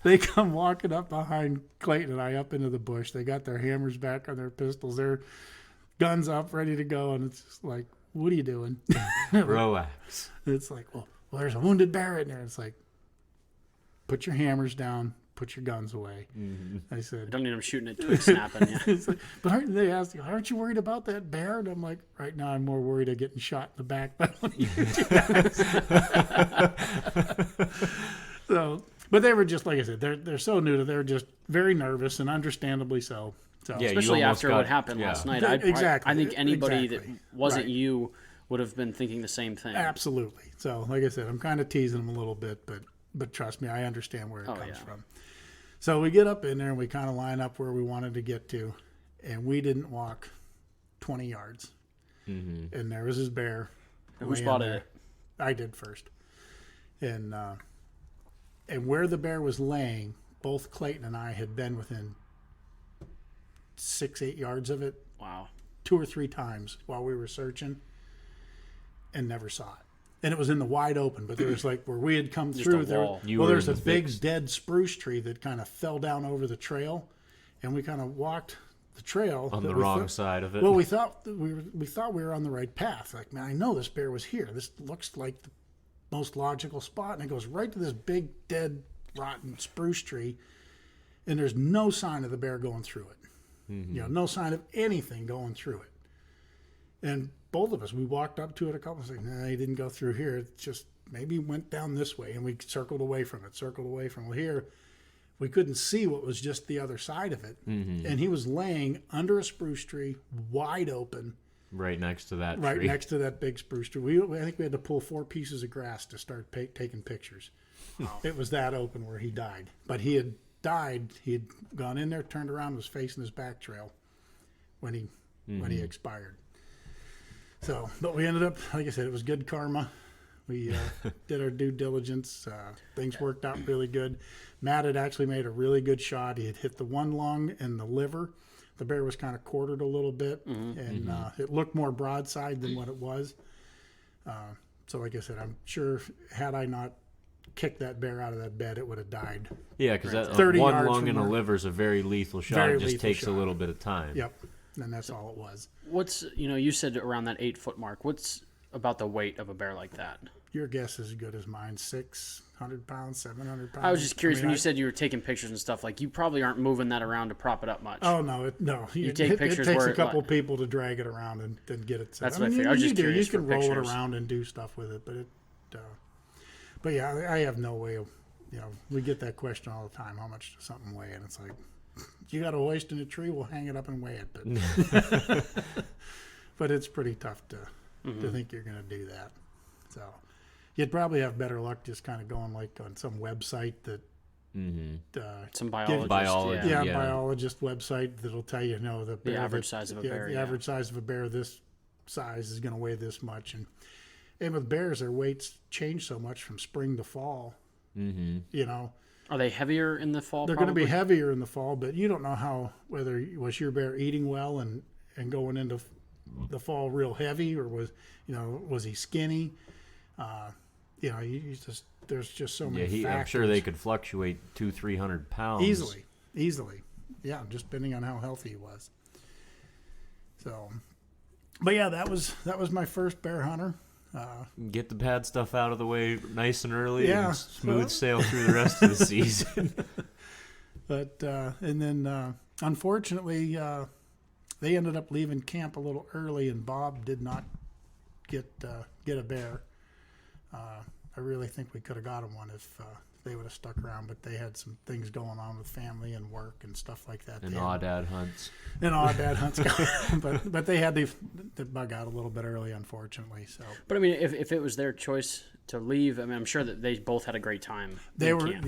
G: They come walking up behind Clayton and I up into the bush. They got their hammers back on their pistols, their guns up, ready to go. And it's just like, what are you doing?
A: Relax.
G: It's like, well, there's a wounded bear in there. It's like, put your hammers down, put your guns away. I said,
D: Don't need him shooting at twig snapping. Yeah.
G: it's like, but they asked, aren't you worried about that bear? And I'm like, right now I'm more worried of getting shot in the back by one of you guys. So, but they were just, like I said, they're so new to, they're just very nervous, and understandably so.
A: Yeah, you
D: Especially
A: almost
D: after
A: got-
D: what happened
A: yeah.
D: last night.
G: Exactly.
D: I think anybody
G: Exactly.
D: that wasn't
G: Right.
D: you would have been thinking the same thing.
G: Absolutely. So, like I said, I'm kind of teasing them a little bit, but trust me, I understand where it comes from. So we get up in there and we kind of line up where we wanted to get to, and we didn't walk 20 yards. And there was his bear.
D: Who
G: laying
D: spotted
G: there.
D: it?
G: I did first. And where the bear was laying, both Clayton and I had been within 6-8 yards of it
D: Wow.
G: 2 or 3 times while we were searching, and never saw it. And it was in the wide open, but there was like where we had come through
D: a
G: there.
D: wall.
A: You
G: Well,
A: were
G: there's
A: in
G: a
A: the
G: big
A: thick.
G: dead spruce tree that kind of fell down over the trail, and we kind of walked the trail
A: On
G: that
A: the
G: we
A: wrong
G: thought-
A: side of it.
G: Well, we thought we were on the right path. Like, man, I know this bear was here. This looks like the most logical spot, and it goes right to this big dead rotten spruce tree, and there's no sign of the bear going through it. No sign of anything going through it. And both of us, we walked up to it a couple of seconds. Nah, he didn't go through here. It just maybe went down this way, and we circled away from it. Well, here we couldn't see what was just the other side of it, and he was laying under a spruce tree, wide open,
A: right next to that
G: right
A: tree.
G: next to that big spruce tree. I think we had to pull 4 pieces of grass to start taking pictures. It was that open where he died. But he had died. He had gone in there, turned around, was facing his back trail when he expired. So, but we ended up, like I said, it was good karma. We did our due diligence. Things worked out really good. Matt had actually made a really good shot. He had hit the one lung and the liver. The bear was kind of quartered a little bit, and it looked more broadside than what it was. So, like I said, I'm sure had I not kicked that bear out of that bed, it would have died.
A: Yeah, because that
G: 30
A: one
G: yards
A: lung
G: from
A: and a
G: where-
A: liver is a very lethal shot.
G: Very
A: It just
G: lethal
A: takes
G: shot.
A: a little bit of time.
G: Yep, and that's all it was.
D: What's, you said around that 8-foot mark. What's about the weight of a bear like that?
G: Your guess is as good as mine. 600 pounds, 700 pounds.
D: I was just curious
G: I mean,
D: when you said you were taking pictures and stuff. Like, you probably aren't moving that around to prop it up much.
G: Oh no, You
D: take pictures
G: It takes
D: where
G: a couple
D: it-
G: people to drag it around and then get it set.
D: That's what I figured. I was just
G: you
D: curious
G: can
D: for
G: roll
D: pictures.
G: it around and do stuff with it, but yeah, I have no way of. We get that question all the time. How much does something weigh? And it's like, you got a hoist in a tree, we'll hang it up and weigh it. But, but it's pretty tough to think you're going to do that. So you'd probably have better luck just kind of going like on some website that.
D: Some biologist.
A: Biology.
G: Yeah,
A: Yeah.
G: biologist website that'll tell you, the bear
D: average size of a bear,
G: The
D: yeah.
G: average size of a bear this size is going to weigh this much, and with bears, their weights change so much from spring to fall.
D: Are they heavier in the fall?
G: They're going to be
D: probably?
G: heavier in the fall, but you don't know whether was your bear eating well and going into the fall real heavy, or was he skinny? There's just so many factors.
A: I'm sure they could fluctuate 200-300 pounds
G: easily. Yeah, just depending on how healthy he was. So, But yeah, that was my first bear hunter.
A: Get the bad stuff out of the way nice and early,
G: Yeah.
A: and smooth sail through the rest of the season.
G: But and then unfortunately, they ended up leaving camp a little early, and Bob did not get a bear. I really think we could have got him one if they would have stuck around, but they had some things going on with family and work and stuff like that.
A: And aoudad hunts.
G: And aoudad hunts, but they had to bug out a little bit early, unfortunately. So,
D: But I mean, if it was their choice to leave, I mean, I'm sure that they both had a great time.
G: they
D: in
G: were
D: camp.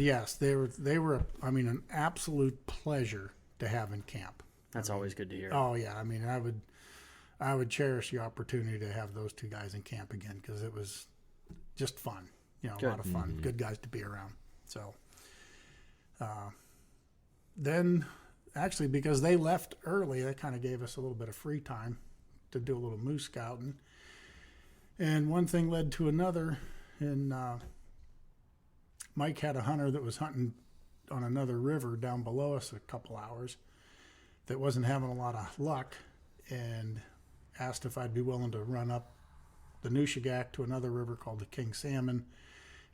G: they were. I mean, an absolute pleasure to have in camp.
D: That's always good to hear.
G: Oh yeah, I mean, I would cherish the opportunity to have those two guys in camp again because it was just fun. You know, a lot of fun. Good guys to be around. So, then actually, because they left early, that kind of gave us a little bit of free time to do a little moose scouting. And one thing led to another, and Mike had a hunter that was hunting on another river down below us a couple hours that wasn't having a lot of luck, and asked if I'd be willing to run up the Nushagak to another river called the King Salmon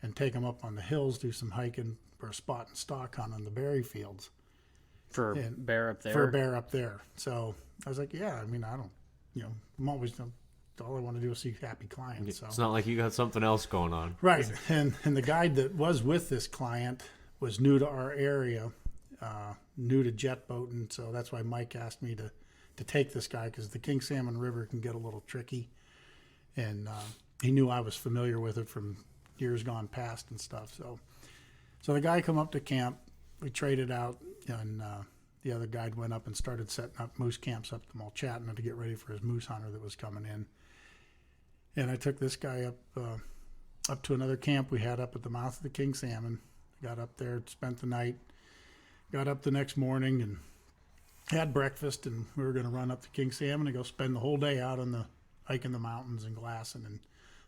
G: and take them up on the hills, do some hiking for a spot and stock hunt on the berry fields.
D: For
G: And
D: bear up there.
G: For a bear up there. So I was like, yeah, I mean, I don't, I'm always, all I want to do is see happy clients. So.
A: It's not like you got something else going on.
G: Right. And the guide that was with this client was new to our area, new to jet boating. So that's why Mike asked me to take this guy, because the King Salmon River can get a little tricky. And he knew I was familiar with it from years gone past and stuff. So the guy come up to camp, we traded out, and the other guide went up and started setting up moose camps up to Mulchatna to get ready for his moose hunter that was coming in. And I took this guy up to another camp we had up at the mouth of the King Salmon. Got up there, spent the night, got up the next morning and had breakfast, and we were going to run up to King Salmon and go spend the whole day out on the hiking the mountains and glassing and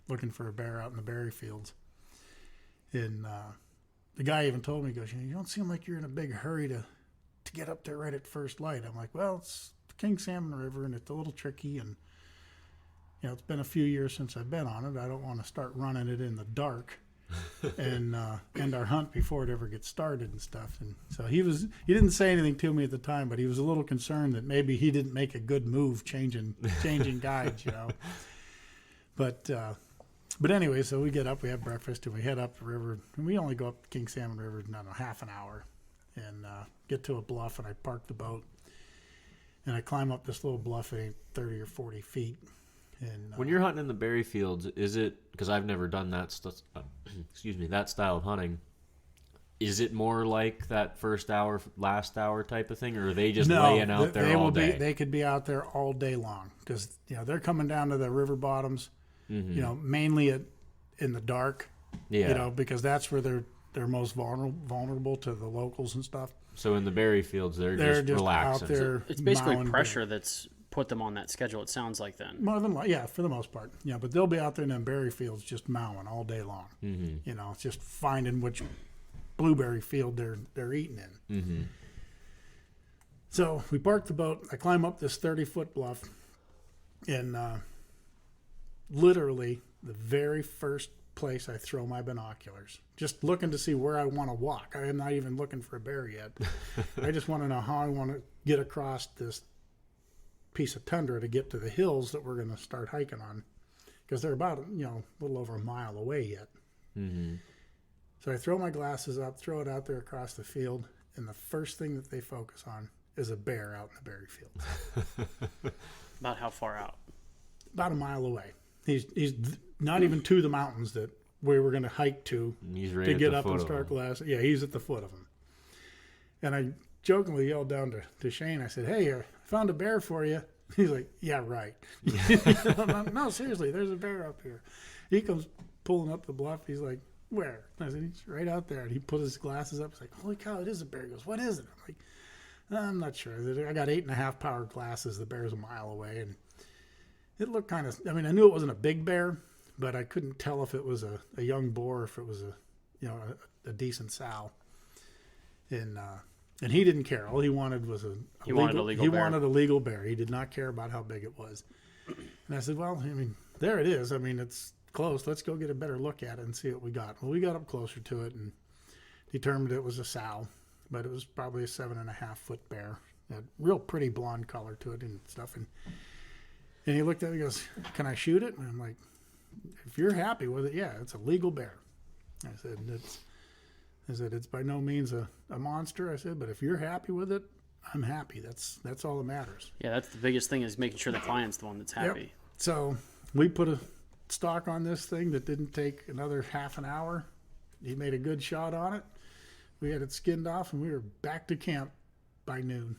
G: looking for a bear out in the berry fields. And the guy even told me, he goes, you don't seem like you're in a big hurry to get up there right at first light. I'm like, well, it's the King Salmon River and it's a little tricky, and it's been a few years since I've been on it. I don't want to start running it in the dark and end our hunt before it ever gets started and stuff. And so he didn't say anything to me at the time, but he was a little concerned that maybe he didn't make a good move changing guides, But anyway, so we get up, we have breakfast, and we head up the river. And we only go up the King Salmon River, I don't know, half an hour, and get to a bluff, and I park the boat. And I climb up this little bluff at 30 or 40 feet. And
A: When you're hunting in the berry fields, is it, because I've never done that that style of hunting, is it more like that first hour, last hour type of thing, or are they just laying out there all day?
G: They could be out there all day long, because they're coming down to the river bottoms, mainly in the dark, because that's where they're most vulnerable to the locals and stuff.
A: So in the berry fields, they're just relaxing.
G: Out there.
D: It's basically
G: mowing
D: pressure that's put them on that schedule, it sounds like then.
G: More than for the most part. Yeah, but they'll be out there in them berry fields just mowing all day long. Mm-hmm. It's just finding which blueberry field they're eating in. Mm-hmm. So we park the boat. I climb up this 30-foot bluff, and literally the very first place I throw my binoculars, just looking to see where I want to walk. I am not even looking for a bear yet. I just want to know how I want to get across this piece of tundra to get to the hills that we're going to start hiking on, because they're about a little over a mile away yet. Mm-hmm. So I throw my glasses up, throw it out there across the field, and the first thing that they focus on is a bear out in the berry field.
D: About how far out?
G: About a mile away. He's not even to the mountains that we were going to hike to get up and start glassing. Yeah, he's at the foot of them. And I jokingly yelled down to Shane. I said, "Hey, I found a bear for you." He's like, "Yeah, right." No, seriously, there's a bear up here. He comes pulling up the bluff. He's like, "Where?" I said, "He's right out there." And he put his glasses up. He's like, "Holy cow, it is a bear." He goes, "What is it?" I'm like, "I'm not sure. I got 8.5 power glasses. The bear's a mile away." And it looked kind of, I knew it wasn't a big bear, but I couldn't tell if it was a young boar or if it was a decent sow. And he didn't care. All he wanted was a legal bear. He wanted a legal bear. He did not care about how big it was. And I said, well, I mean, there it is. I mean, it's close. Let's go get a better look at it and see what we got. Well, we got up closer to it and determined it was a sow, but it was probably a 7.5 foot bear. It had real pretty blonde color to it and stuff. And he looked at me and goes, can I shoot it? And I'm like, if you're happy with it, yeah, it's a legal bear. I said, it's by no means a monster. I said, but if you're happy with it, I'm happy. That's all that matters.
D: Yeah, that's the biggest thing is making sure the client's the one that's happy.
G: Yep. So we put a stock on this thing that didn't take another half an hour. He made a good shot on it. We had it skinned off, and we were back to camp by noon.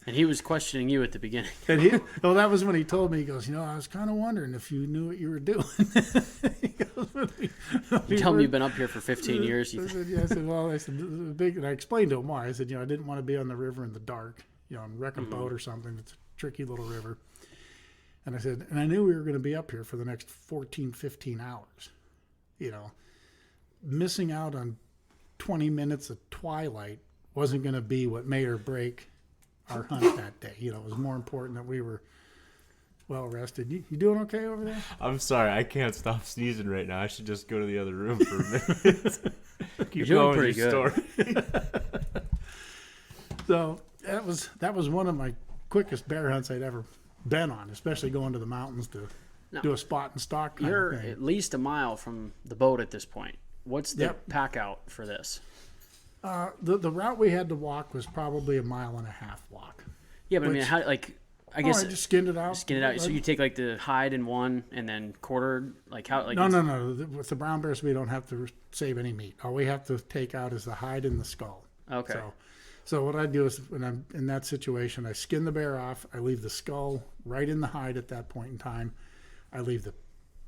D: And he was questioning you at the beginning.
G: And that was when he told me, he goes, I was kind of wondering if you knew what you were doing. He goes,
D: You tell me you've been up here for 15 years.
G: I said, yeah. I said, well, and I explained to him why. I said, I didn't want to be on the river in the dark, and wreck a boat or something. It's a tricky little river. And I said, and I knew we were going to be up here for the next 14, 15 hours. Missing out on 20 minutes of twilight wasn't going to be what made or break our hunt that day. It was more important that we were well rested. You doing okay over there?
A: I'm sorry, I can't stop sneezing right now. I should just go to the other room for a minute.
D: You're doing pretty good.
A: Story.
G: So that was one of my quickest bear hunts I'd ever been on, especially going to the mountains to do a spot and stalk kind
D: You're
G: of thing.
D: at least a mile from the boat at this point. What's the pack out for this?
G: The route we had to walk was probably a 1.5 mile walk.
D: Yeah, but I mean, how, I guess
G: I just skinned it out.
D: skin it out. So you take the hide in one and then quartered, how?
G: No. With the brown bears, we don't have to save any meat. All we have to take out is the hide and the skull.
D: Okay.
G: So what I do is when I'm in that situation, I skin the bear off. I leave the skull right in the hide at that point in time. I leave the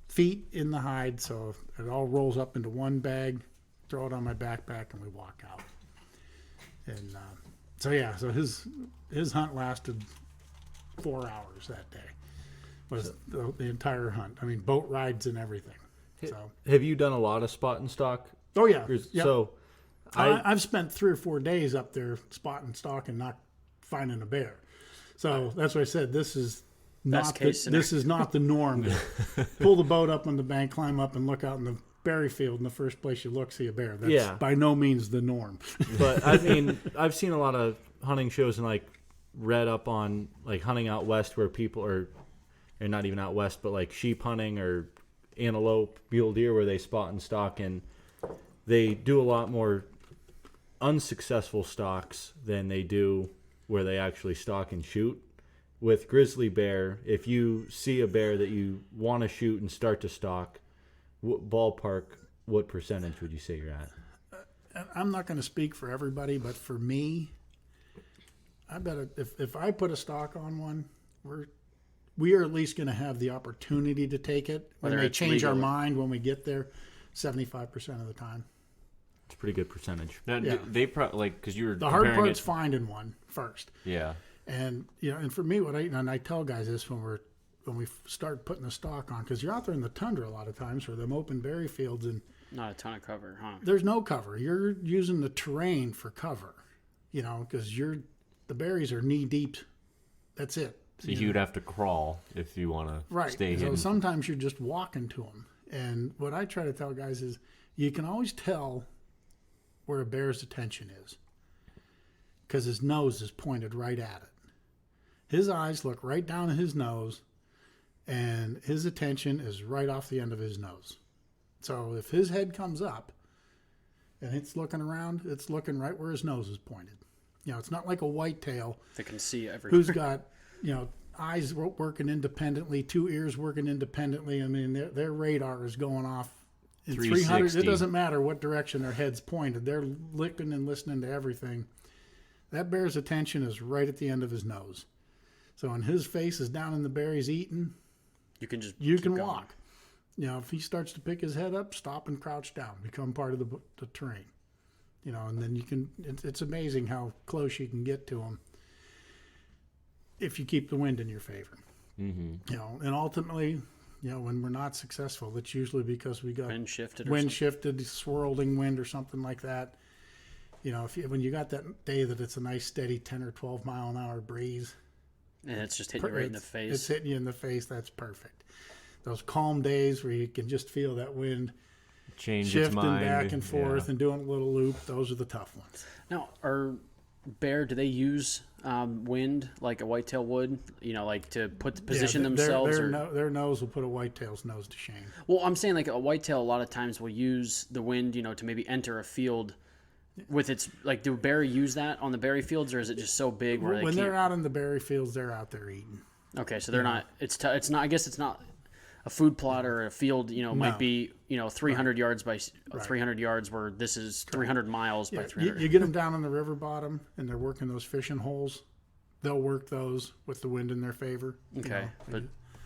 G: feet in the hide, so it all rolls up into one bag. Throw it on my backpack, and we walk out. And so his hunt lasted 4 hours that day. Was the entire hunt. I mean, boat rides and everything. So
C: have you done a lot of spot and stalk?
G: oh yeah.
C: Yep.
G: Yep.
C: So
G: I've spent 3 or 4 days up there spotting stock and not finding a bear. So that's why I said this is not the norm. Pull the boat up on the bank, climb up, and look out in the berry field. In the first place you look, see a bear. That's by no means the norm.
C: But I mean, I've seen a lot of hunting shows and read up on hunting out west where people are, and not even out west, but sheep hunting or antelope, mule deer, where they spot and stalk, and they do a lot more unsuccessful stalks than they do where they actually stalk and shoot. With grizzly bear, if you see a bear that you want to shoot and start to stalk, ballpark, what percentage would you say you're at?
G: I'm not going to speak for everybody, but for me, I bet if I put a stock on one, we are at least going to have the opportunity to take it. We may change our mind when we get there 75% of the time.
C: It's a pretty good percentage.
A: Now, they probably because you were
G: the hard part's finding one first.
A: Yeah.
G: And and for me, I tell guys this when we start putting the stock on, because you're out there in the tundra a lot of times or them open berry fields and
D: not a ton of cover, huh?
G: There's no cover. You're using the terrain for cover, because the berries are knee deep. That's it.
A: So you'd have to crawl if you want to stay hidden.
G: So sometimes you're just walking to them. And what I try to tell guys is you can always tell where a bear's attention is because his nose is pointed right at it. His eyes look right down at his nose, and his attention is right off the end of his nose. So if his head comes up and it's looking around, it's looking right where his nose is pointed. It's not like a whitetail
D: that can see everything.
G: Who's got, eyes working independently, 2 ears working independently. I mean, their radar is going off in 300. It doesn't matter what direction their head's pointed. They're looking and listening to everything. That bear's attention is right at the end of his nose. So when his face is down in the berries eating, you can walk. If he starts to pick his head up, stop and crouch down, become part of the terrain. And then you can. It's amazing how close you can get to him if you keep the wind in your favor. Mm-hmm. And ultimately, when we're not successful, it's usually because we got
D: wind shifted,
G: swirling wind or something like that. When you got that day that it's a nice steady 10 or 12 mile an hour breeze,
D: And it's just hitting you right in the face.
G: It's hitting you in the face. That's perfect. Those calm days where you can just feel that wind shifting back and forth and doing a little loop, those are the tough ones.
D: Now, bear, do they use wind like a whitetail would? Like to position themselves?
G: Their nose will put a whitetail's nose to shame.
D: Well, I'm saying like a whitetail a lot of times will use the wind, to maybe enter a field with its, like, do bear use that on the berry fields, or is it just so big where
G: when they're out in the berry fields, they're out there eating.
D: Okay, so they're not. It's not. I guess it's not a food plot or a field. Might be 300 yards by 300 yards, where this is 300 miles by 300.
G: You get them down on the river bottom, and they're working those fishing holes. They'll work those with the wind in their favor.
D: Okay, but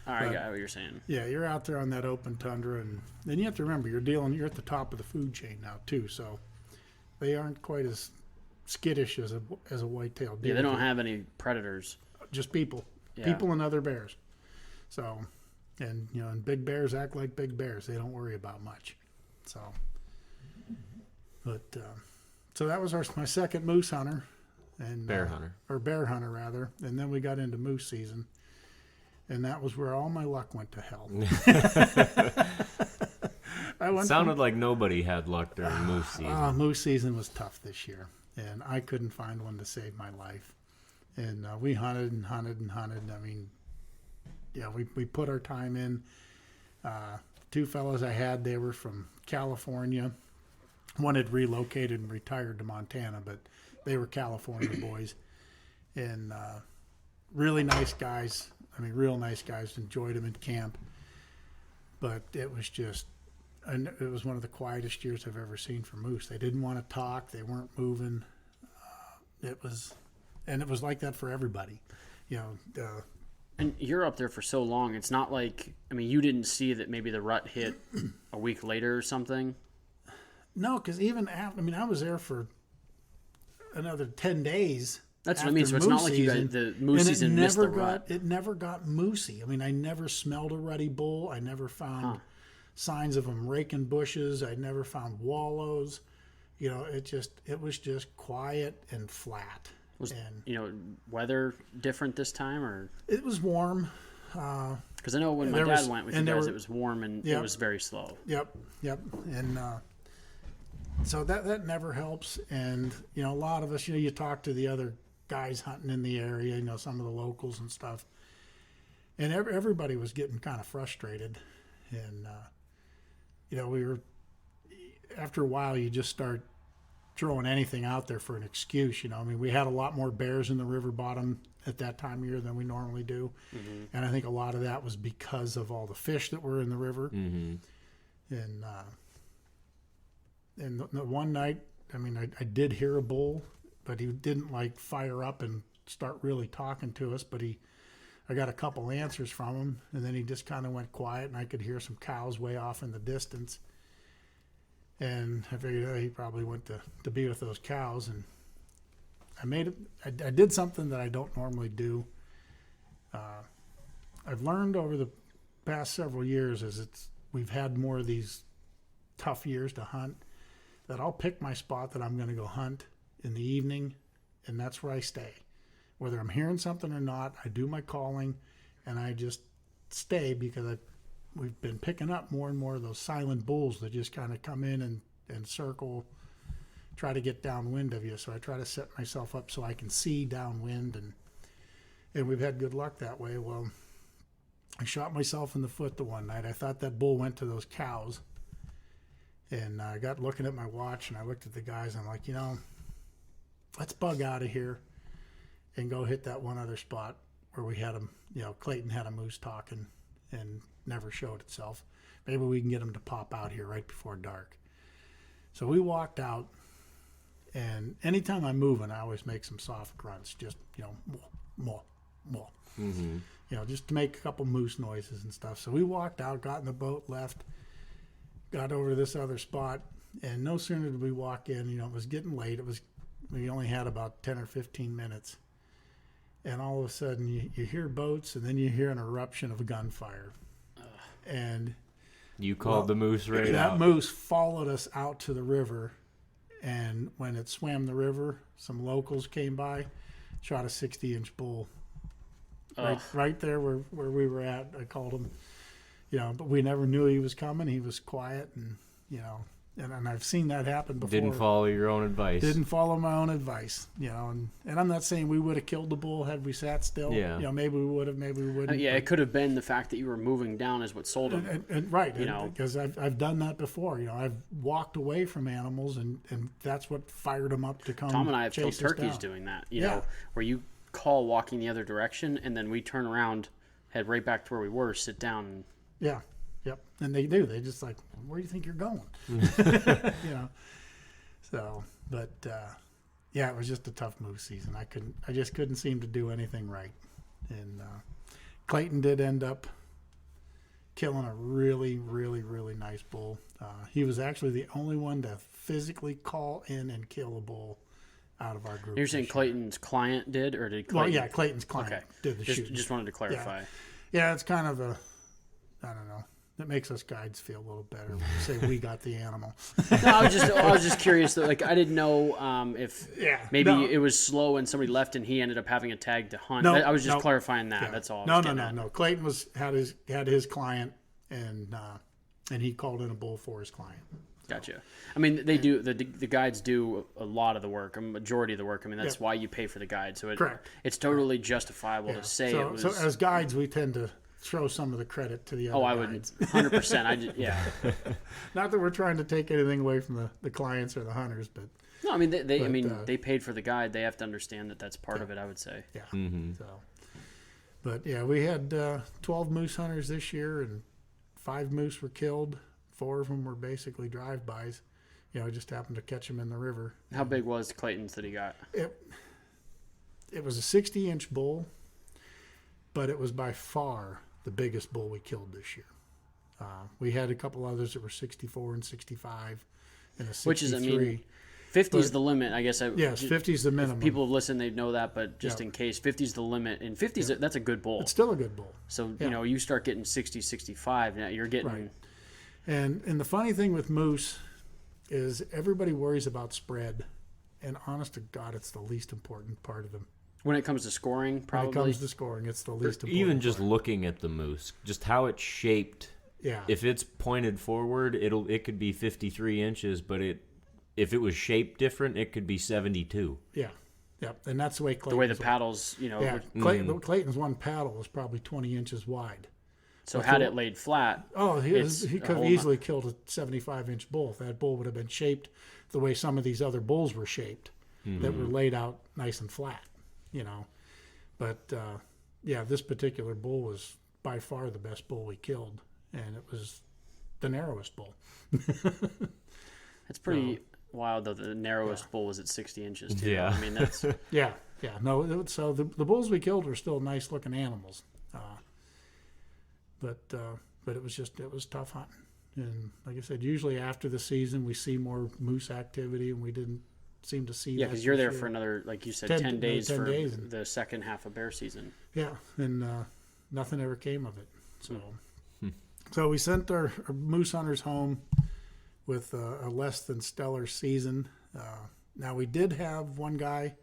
D: all right, I got what you're saying.
G: Yeah, you're out there on that open tundra, and then you have to remember you're at the top of the food chain now too. So they aren't quite as skittish as a whitetail deer.
D: Yeah, they don't have any predators.
G: Just people.
D: Yeah.
G: People and other bears. So, and and big bears act like big bears. They don't worry about much. So, but so that was my second moose hunter, and
A: Bear hunter,
G: rather. And then we got into moose season, and that was where all my luck went to hell.
A: Sounded like nobody had luck during moose season.
G: Moose season was tough this year, and I couldn't find one to save my life. And we hunted and hunted and hunted. I mean, we put our time in. Two fellows I had, they were from California. One had relocated and retired to Montana, but they were California boys. And really nice guys. I mean, real nice guys. Enjoyed them in camp. But it was just, it was one of the quietest years I've ever seen for moose. They didn't want to talk. They weren't moving. It was like that for everybody.
D: And you're up there for so long. It's not like, you didn't see that maybe the rut hit a week later or something?
G: No, because even after, I was there for another 10 days.
D: That's what I mean. So it's not like you guys, the moose season missed the rut.
G: It never got moosey. I never smelled a ruddy bull. I never found signs of them raking bushes. I never found wallows. It was just quiet and flat.
D: Was weather different this time, or
G: it was warm?
D: Because I know when my dad went with you guys, it was warm and it was very slow.
G: Yep, and so that never helps. And a lot of us, you talk to the other guys hunting in the area, some of the locals and stuff, and everybody was getting kind of frustrated. And we were, after a while, you just start throwing anything out there for an excuse. We had a lot more bears in the river bottom at that time of year than we normally do. Mm-hmm. And I think a lot of that was because of all the fish that were in the river. Mm-hmm. And the one night, I did hear a bull, but he didn't fire up and start really talking to us, but I got a couple answers from him, and then he just kind of went quiet, and I could hear some cows way off in the distance. And I figured he probably went to be with those cows, and I did something that I don't normally do. I've learned over the past several years, as we've had more of these tough years to hunt, that I'll pick my spot that I'm going to go hunt in the evening, and that's where I stay. Whether I'm hearing something or not, I do my calling, and I just stay because we've been picking up more and more of those silent bulls that just kind of come in and circle, try to get downwind of you. So I try to set myself up so I can see downwind, and we've had good luck that way. Well, I shot myself in the foot the one night. I thought that bull went to those cows, and I got looking at my watch, and I looked at the guys, and I'm like, let's bug out of here and go hit that one other spot where we had him, Clayton had a moose talking and never showed itself. Maybe we can get him to pop out here right before dark. So we walked out, and anytime I'm moving, I always make some soft grunts, just, more. Mm-hmm. Just to make a couple moose noises and stuff. So we walked out, got in the boat, left, got over to this other spot, and no sooner did we walk in, it was getting late. We only had about 10 or 15 minutes. And all of a sudden, you hear boats, and then you hear an eruption of gunfire. And
A: you called the moose right out.
G: That moose followed us out to the river, and when it swam the river, some locals came by, shot a 60-inch bull right there where we were at. I called him, but we never knew he was coming. He was quiet, and and I've seen that happen before.
A: Didn't follow your own advice.
G: Didn't follow my own advice, and I'm not saying we would have killed the bull had we sat still.
A: Yeah.
G: Maybe we would have, maybe we wouldn't.
D: Yeah, it could have been the fact that you were moving down is what sold him.
G: And right, because I've done that before. I've walked away from animals, and that's what fired them up to come.
D: Tom and I have killed
G: chase us
D: turkeys
G: down.
D: doing that. You know, where you call walking the other direction, and then we turn around, head right back to where we were, sit down. And,
G: yeah. Yep. And they do. They just like, where do you think you're going? So, but it was just a tough moose season. I just couldn't seem to do anything right. And Clayton did end up killing a really, really, really nice bull. He was actually the only one to physically call in and kill a bull out of our group.
D: You're saying Clayton's client did, or did Clayton?
G: Well, yeah, Clayton's client did the shooting.
D: Just wanted to clarify.
G: Yeah, it's kind of I don't know. That makes us guides feel a little better when you say we got the animal.
D: No, I was just curious. That, like, I didn't know if maybe it was slow and somebody left and he ended up having a tag to hunt. I was just clarifying that. Yeah. That's all.
G: No. Clayton had his client, and he called in a bull for his client.
D: Gotcha. I mean, they do the guides do a lot of the work, a majority of the work. I mean, that's why you pay for the guide. So it's totally justifiable to say it was.
G: So as guides, we tend to throw some of the credit to the other
D: I
G: guides.
D: would 100%.
G: Not that we're trying to take anything away from the clients or the hunters, but
D: no, I mean they paid for the guide. They have to understand that that's part of it. I would say.
G: Yeah. Mm-hmm. So, but we had 12 moose hunters this year, and 5 moose were killed. 4 of them were basically drive-bys. I just happened to catch them in the river.
D: How big was Clayton's that he got?
G: It was a 60-inch bull, but it was by far the biggest bull we killed this year. We had a couple others that were 64 and 65 and a 63.
D: Which is, 50 is the limit, I guess.
G: Yes, 50 is the minimum.
D: If people have listened, they know that, but just in case, 50 is the limit. And 50 is that's a good bull.
G: It's still a good bull.
D: So, you start getting 60, 65, now you're getting...
G: Right. And the funny thing with moose is everybody worries about spread. And honest to God, it's the least important part of them.
D: When it comes to scoring, probably.
G: When it comes to scoring, it's the least important.
A: Even just looking at the moose, just how it's shaped.
G: Yeah.
A: If it's pointed forward, it could be 53 inches, but if it was shaped different, it could be 72.
G: Yeah. Yep. And that's the way Clayton's.
D: The way the paddles,
G: Yeah. Clayton's one paddle was probably 20 inches wide.
D: So had it laid flat.
G: Oh, he could have easily killed a 75-inch bull if that bull would have been shaped the way some of these other bulls were shaped, that were laid out nice and flat. But this particular bull was by far the best bull we killed, and it was the narrowest bull.
D: That's pretty wild, though. The narrowest bull was at 60 inches, too.
A: Yeah.
D: I mean, that's...
G: Yeah. No, so the bulls we killed were still nice-looking animals. But it was tough hunting. And like I said, usually after the season, we see more moose activity, and we didn't seem to see that.
D: Yeah, because you're there for another, like you said, 10 days for
G: days.
D: the second half of bear season.
G: Yeah, and nothing ever came of it. So we sent our moose hunters home with a less than stellar season. Now, we did have one guy,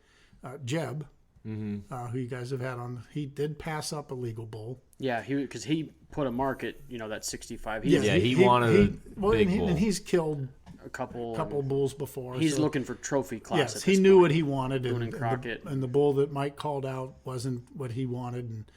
G: Jeb, who you guys have had on. He did pass up a legal bull.
D: Yeah, because he put a mark at, that 65.
A: He wanted a big bull.
G: And he's killed
D: a couple
G: bulls before.
D: He's looking for trophy class.
G: Yes, he knew what he wanted,
D: and Crockett.
G: And the bull that Mike called out wasn't what he wanted.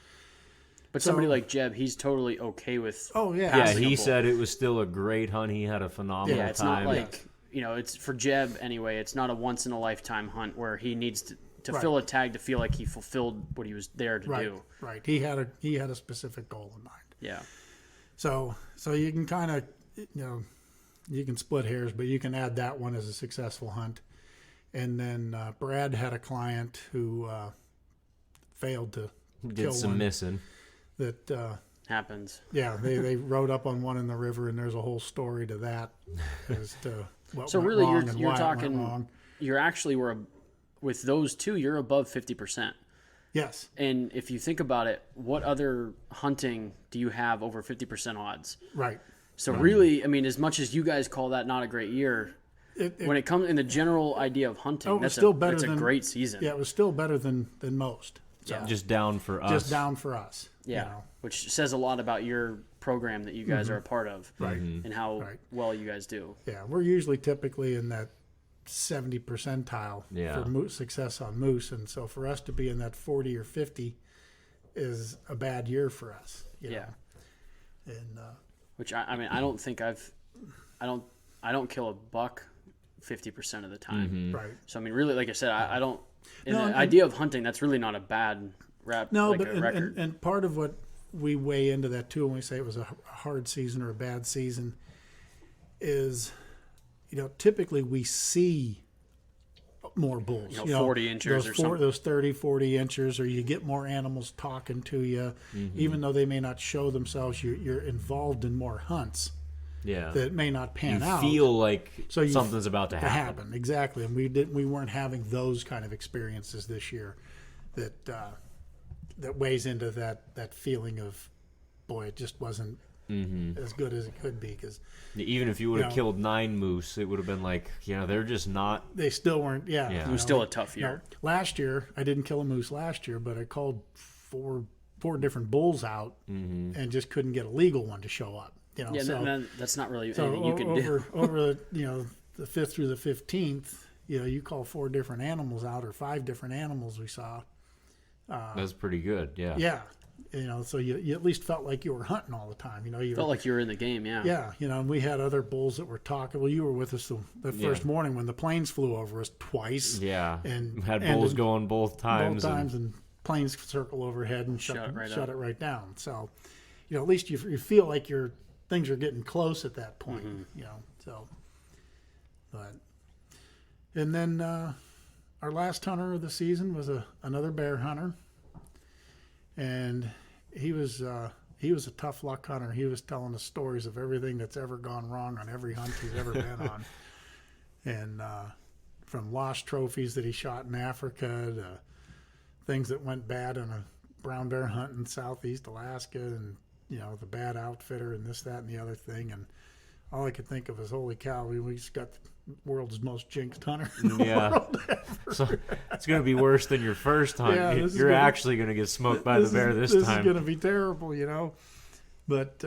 D: But somebody like Jeb, he's totally okay with.
G: Oh yeah,
A: yeah. He said it was still a great hunt. He had a phenomenal time.
D: Yeah, it's not like it's for Jeb anyway. It's not a once in a lifetime hunt where he needs to fill a tag to feel like he fulfilled what he was there to do.
G: Right. He had a specific goal in mind.
D: Yeah.
G: So you can kind of you can split hairs, but you can add that one as a successful hunt. And then Brad had a client who failed to kill
A: some
G: one
A: missing.
G: That
D: happens.
G: Yeah, they rode up on one in the river, and there's a whole story to that as to what
D: so
G: went
D: really,
G: wrong and
D: you're
G: why
D: talking.
G: it went wrong.
D: You're actually with those two, you're above 50%.
G: Yes.
D: And if you think about it, what other hunting do you have over 50% odds?
G: Right.
D: So really, I mean, as much as you guys call that not a great year, when it comes in the general idea of hunting, that's a great season.
G: Yeah, it was still better than most. So,
A: Just down for us.
G: just down for us.
D: Yeah,
G: You know?
D: which says a lot about your program that you guys are a part of,
G: Right.
D: and how
G: Right.
D: well you guys do.
G: Yeah, we're usually typically in that 70 percentile
A: Yeah.
G: for moose success on moose, and so for us to be in that 40 or 50 is a bad year for us. You
D: Yeah.
G: know? And
D: Which I mean, I don't think I don't kill a buck 50% of the time.
G: right.
D: So I mean, really, like I said, I don't. In
G: No,
D: the
G: and-
D: idea of hunting, that's really not a bad rap.
G: No,
D: like
G: but
D: a record.
G: and part of what we weigh into that too when we say it was a hard season or a bad season is, you know, typically we see more bulls.
D: You know, 40 inches
G: those
D: or something.
G: Those 30, 40 inches, or you get more animals talking to you, even though they may not show themselves. You're involved in more hunts
A: Yeah.
G: that may not pan
A: you
G: out.
A: feel like
G: So you-
A: something's about to happen.
G: Exactly, and we weren't having those kind of experiences this year that weighs into that feeling of, boy, it just wasn't as good as it could be, because
A: Even if you would have
G: know-
A: killed 9 moose, it would have been like, they're just not.
G: they still weren't.
A: Yeah.
D: It
A: you
D: was still a tough
G: You know,
D: year.
G: last year I didn't kill a moose last year, but I called four different bulls out and just couldn't get a legal one to show up. You know,
D: Yeah,
G: so,
D: and that's not really
G: so
D: anything you can do.
G: over the 5th through the 15th, you call 4 different animals out, or 5 different animals we saw.
A: That's pretty good. Yeah.
G: Yeah, so you at least felt like you were hunting all the time. You
D: Felt
G: were,
D: like you were in the game. Yeah.
G: yeah, and we had other bulls that were talking. Well, you were with us the first
A: Yeah.
G: morning when the planes flew over us twice.
A: Yeah.
G: And
A: had
G: and
A: bulls
G: in-
A: going both times.
G: both times, and planes circle overhead and shut
D: up.
G: it right down. So, at least you feel like things are getting close at that point. So, but and then our last hunter of the season was another bear hunter, and he was a tough luck hunter. He was telling us stories of everything that's ever gone wrong on every hunt he's ever been on, and from lost trophies that he shot in Africa to things that went bad on a brown bear hunt in southeast Alaska, and the bad outfitter and this, that, and the other thing. And all I could think of is, holy cow, we just got the world's most jinxed hunter in the world.
A: So it's going to be worse than your first hunt.
G: Yeah, this is
A: You're
G: gonna-
A: actually going to get smoked by the bear this
G: This
A: time.
G: is going to be terrible, But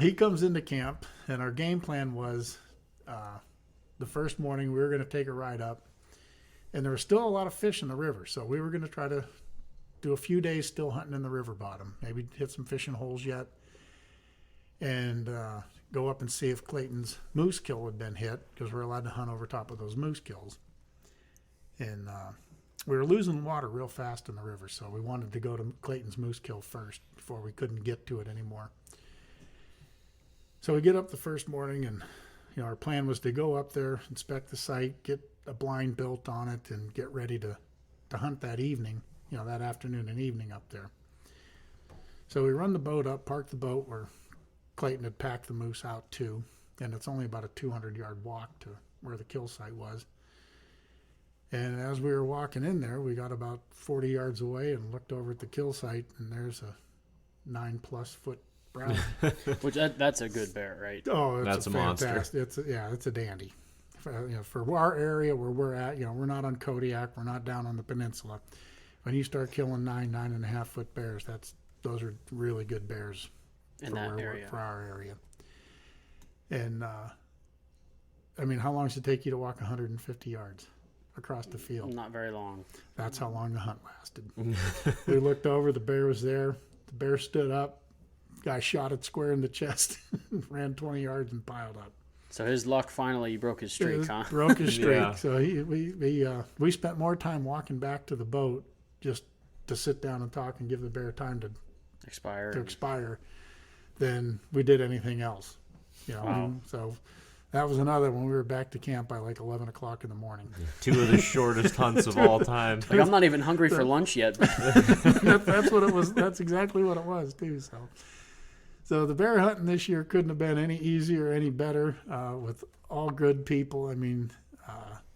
G: he comes into camp, and our game plan was the first morning we were going to take a ride up, and there was still a lot of fish in the river, so we were going to try to do a few days still hunting in the river bottom, maybe hit some fishing holes yet, and go up and see if Clayton's moose kill had been hit, because we're allowed to hunt over top of those moose kills. And we were losing water real fast in the river, so we wanted to go to Clayton's moose kill first before we couldn't get to it anymore. So we get up the first morning, and our plan was to go up there, inspect the site, get a blind built on it, and get ready to hunt that evening, that afternoon and evening up there. So we run the boat up, park the boat where Clayton had packed the moose out too, and it's only about a 200-yard walk to where the kill site was. And as we were walking in there, we got about 40 yards away and looked over at the kill site, and there's a 9+ foot brown.
D: Which that's a good bear, right?
G: Oh,
A: That's a monster.
G: fantastic. It's a dandy. For our area where we're at, we're not on Kodiak, we're not down on the peninsula. When you start killing 9.5 foot bears, those are really good bears
D: In
G: for
D: that area.
G: for our area. And how long does it take you to walk 150 yards across the field?
D: Not very long.
G: That's how long the hunt lasted. We looked over, the bear was there. The bear stood up. Guy shot it square in the chest, ran 20 yards and piled up.
D: So his luck finally broke his streak,
G: It
D: huh?
G: broke his streak.
A: Yeah.
G: So we spent more time walking back to the boat just to sit down and talk and give the bear time to
D: Expired.
G: expire than we did anything else.
D: Wow.
G: So that was another when we were back to camp by like 11 o'clock in the morning.
A: 2 of the shortest hunts of all time.
D: Like, I'm not even hungry for lunch yet.
G: That's what it was. That's exactly what it was too. So the bear hunting this year couldn't have been any easier, any better, with all good people.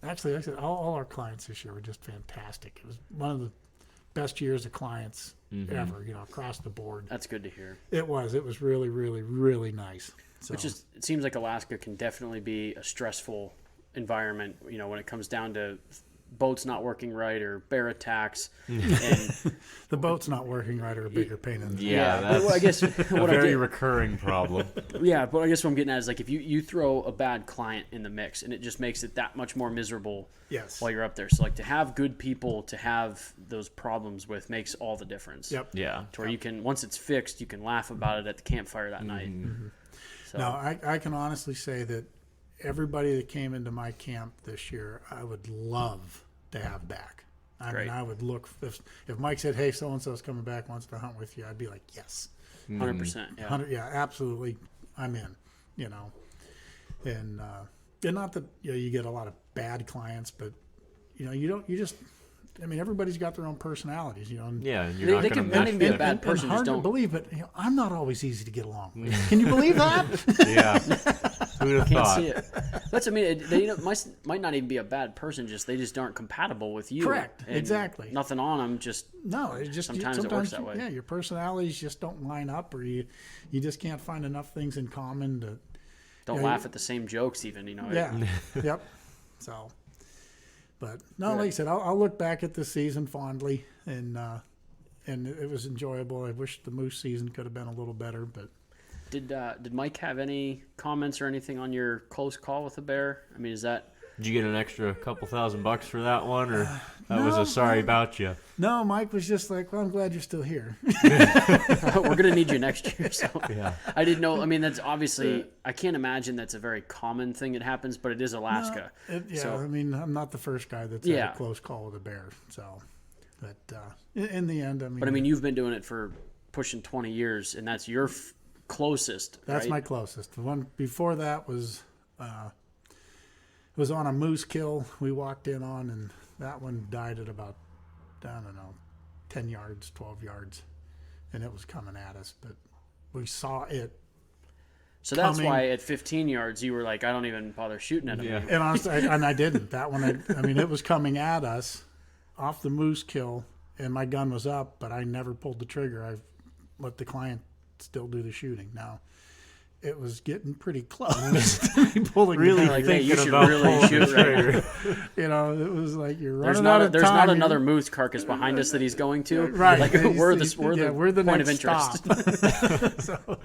G: Actually, all our clients this year were just fantastic. It was one of the best years of clients ever, across the board.
D: That's good to hear.
G: It was really, really, really nice. So,
D: It seems like Alaska can definitely be a stressful environment, when it comes down to boat's not working right or bear attacks. And
G: The boat's not working right or a bigger pain in the
A: Yeah, that's
D: well, I guess
A: a
D: what
A: very recurring problem.
D: Yeah, but I guess what I'm getting at is like if you throw a bad client in the mix and it just makes it that much more miserable
G: Yes.
D: while you're up there. So like to have good people to have those problems with makes all the difference.
G: Yep.
A: Yeah.
D: To where you can, once it's fixed, you can laugh about it at the campfire that night. So
G: Now, I can honestly say that everybody that came into my camp this year, I would love to have back. I
D: Great.
G: mean, I would look, if Mike said, hey, so-and-so's coming back, wants to hunt with you, I'd be like, yes.
D: 100%. Yeah.
G: 100, yeah, absolutely. I'm in, And not that you get a lot of bad clients, but, everybody's got their own personalities, and
A: Yeah, and
D: They-
A: you're not
D: they
A: going
D: could
A: to
D: not
A: mesh
D: even be a
A: with
D: bad
G: and
D: person,
G: hard
D: just
G: to
D: don't
G: believe, but I'm not always easy to get along with. Can you believe that?
A: Yeah. Who'd have
D: can't
A: thought?
D: see it. That's they might not even be a bad person. Just they just aren't compatible with you.
G: Correct.
D: And
G: Exactly.
D: Nothing on them. Just
G: No, it just
D: Sometimes it works that way.
G: Yeah, your personalities just don't line up, or you just can't find enough things in common to.
D: don't
G: Yeah,
D: laugh at the same jokes. Even
G: Yeah. Yep. So, but no, like I said, I'll look back at this season fondly, and it was enjoyable. I wish the moose season could have been a little better, but.
D: Did Mike have any comments or anything on your close call with the bear? I mean, is that
A: Did you get an extra couple $1,000 for that one, or that was a sorry about you?
G: No, Mike was just like, well, I'm glad you're still here.
D: we're gonna need you next year? So
A: Yeah.
D: I didn't know. I mean, that's obviously I can't imagine that's a very common thing that happens, but it is Alaska. So
G: I'm not the first guy that's
D: Yeah.
G: had a close call with a bear. So, but in the end,
D: but I mean, you've been doing it for pushing 20 years, and that's your closest.
G: that's
D: right?
G: my closest. The one before that was on a moose kill we walked in on, and that one died at about, I don't know, 10 yards, 12 yards, and it was coming at us, but we saw it.
D: So that's
G: coming.
D: why at 15 yards you were like, I don't even bother shooting at him.
A: Yeah.
G: And honestly, I didn't. That one, it was coming at us off the moose kill, and my gun was up, but I never pulled the trigger. I let the client still do the shooting. Now, it was getting pretty close to me pulling the
A: Really
G: gun.
D: Like, hey, you
A: thinking
D: should
A: about
D: really
A: pulling the
D: shoot right
A: trigger.
G: It was like you're
D: There's
G: running
D: not
G: out of
D: there's
G: time.
D: not another moose carcass behind us that he's going to.
G: Right.
D: Like we're the point of
G: next
D: interest.
G: stop. So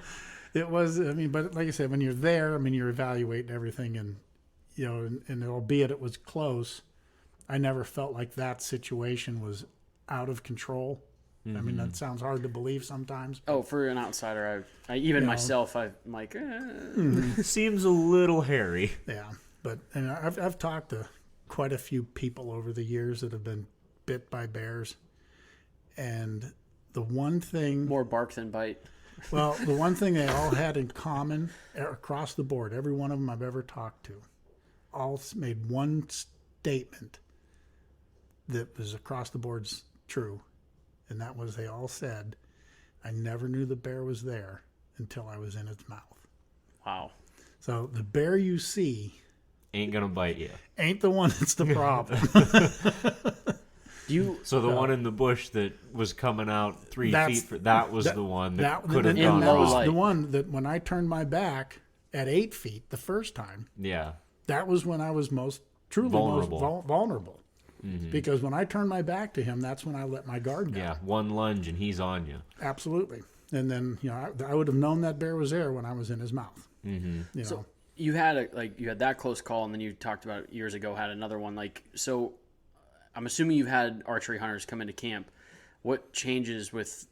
G: it was. But like I said, when you're there, you're evaluating everything, and and albeit it was close, I never felt like that situation was out of control. That sounds hard to believe sometimes.
D: Oh, for an outsider, I even myself, I'm like,
A: Seems a little hairy.
G: Yeah, but I've talked to quite a few people over the years that have been bit by bears, and the one thing,
D: more bark than bite.
G: well, the one thing they all had in common across the board, every one of them I've ever talked to, all made one statement that was across the board true, and that was they all said, "I never knew the bear was there until I was in its mouth."
D: Wow.
G: So the bear you see
A: Ain't gonna bite you.
G: ain't the one that's the problem.
A: So the one in the bush that was coming out 3
G: That's-
A: feet, that was the one that could have
G: and
A: gone
G: that was
A: wrong.
G: the one that when I turned my back at 8 feet the first time,
A: Yeah.
G: that was when I was most truly
A: Vulnerable.
G: most vulnerable. Because when I turned my back to him, that's when I let my guard down.
A: Yeah. One lunge and he's on you.
G: Absolutely. And then I would have known that bear was there when I was in his mouth. Mm-hmm.
D: So you had you had that close call, and then you talked about years ago had another one. So I'm assuming you've had archery hunters come into camp. What changes with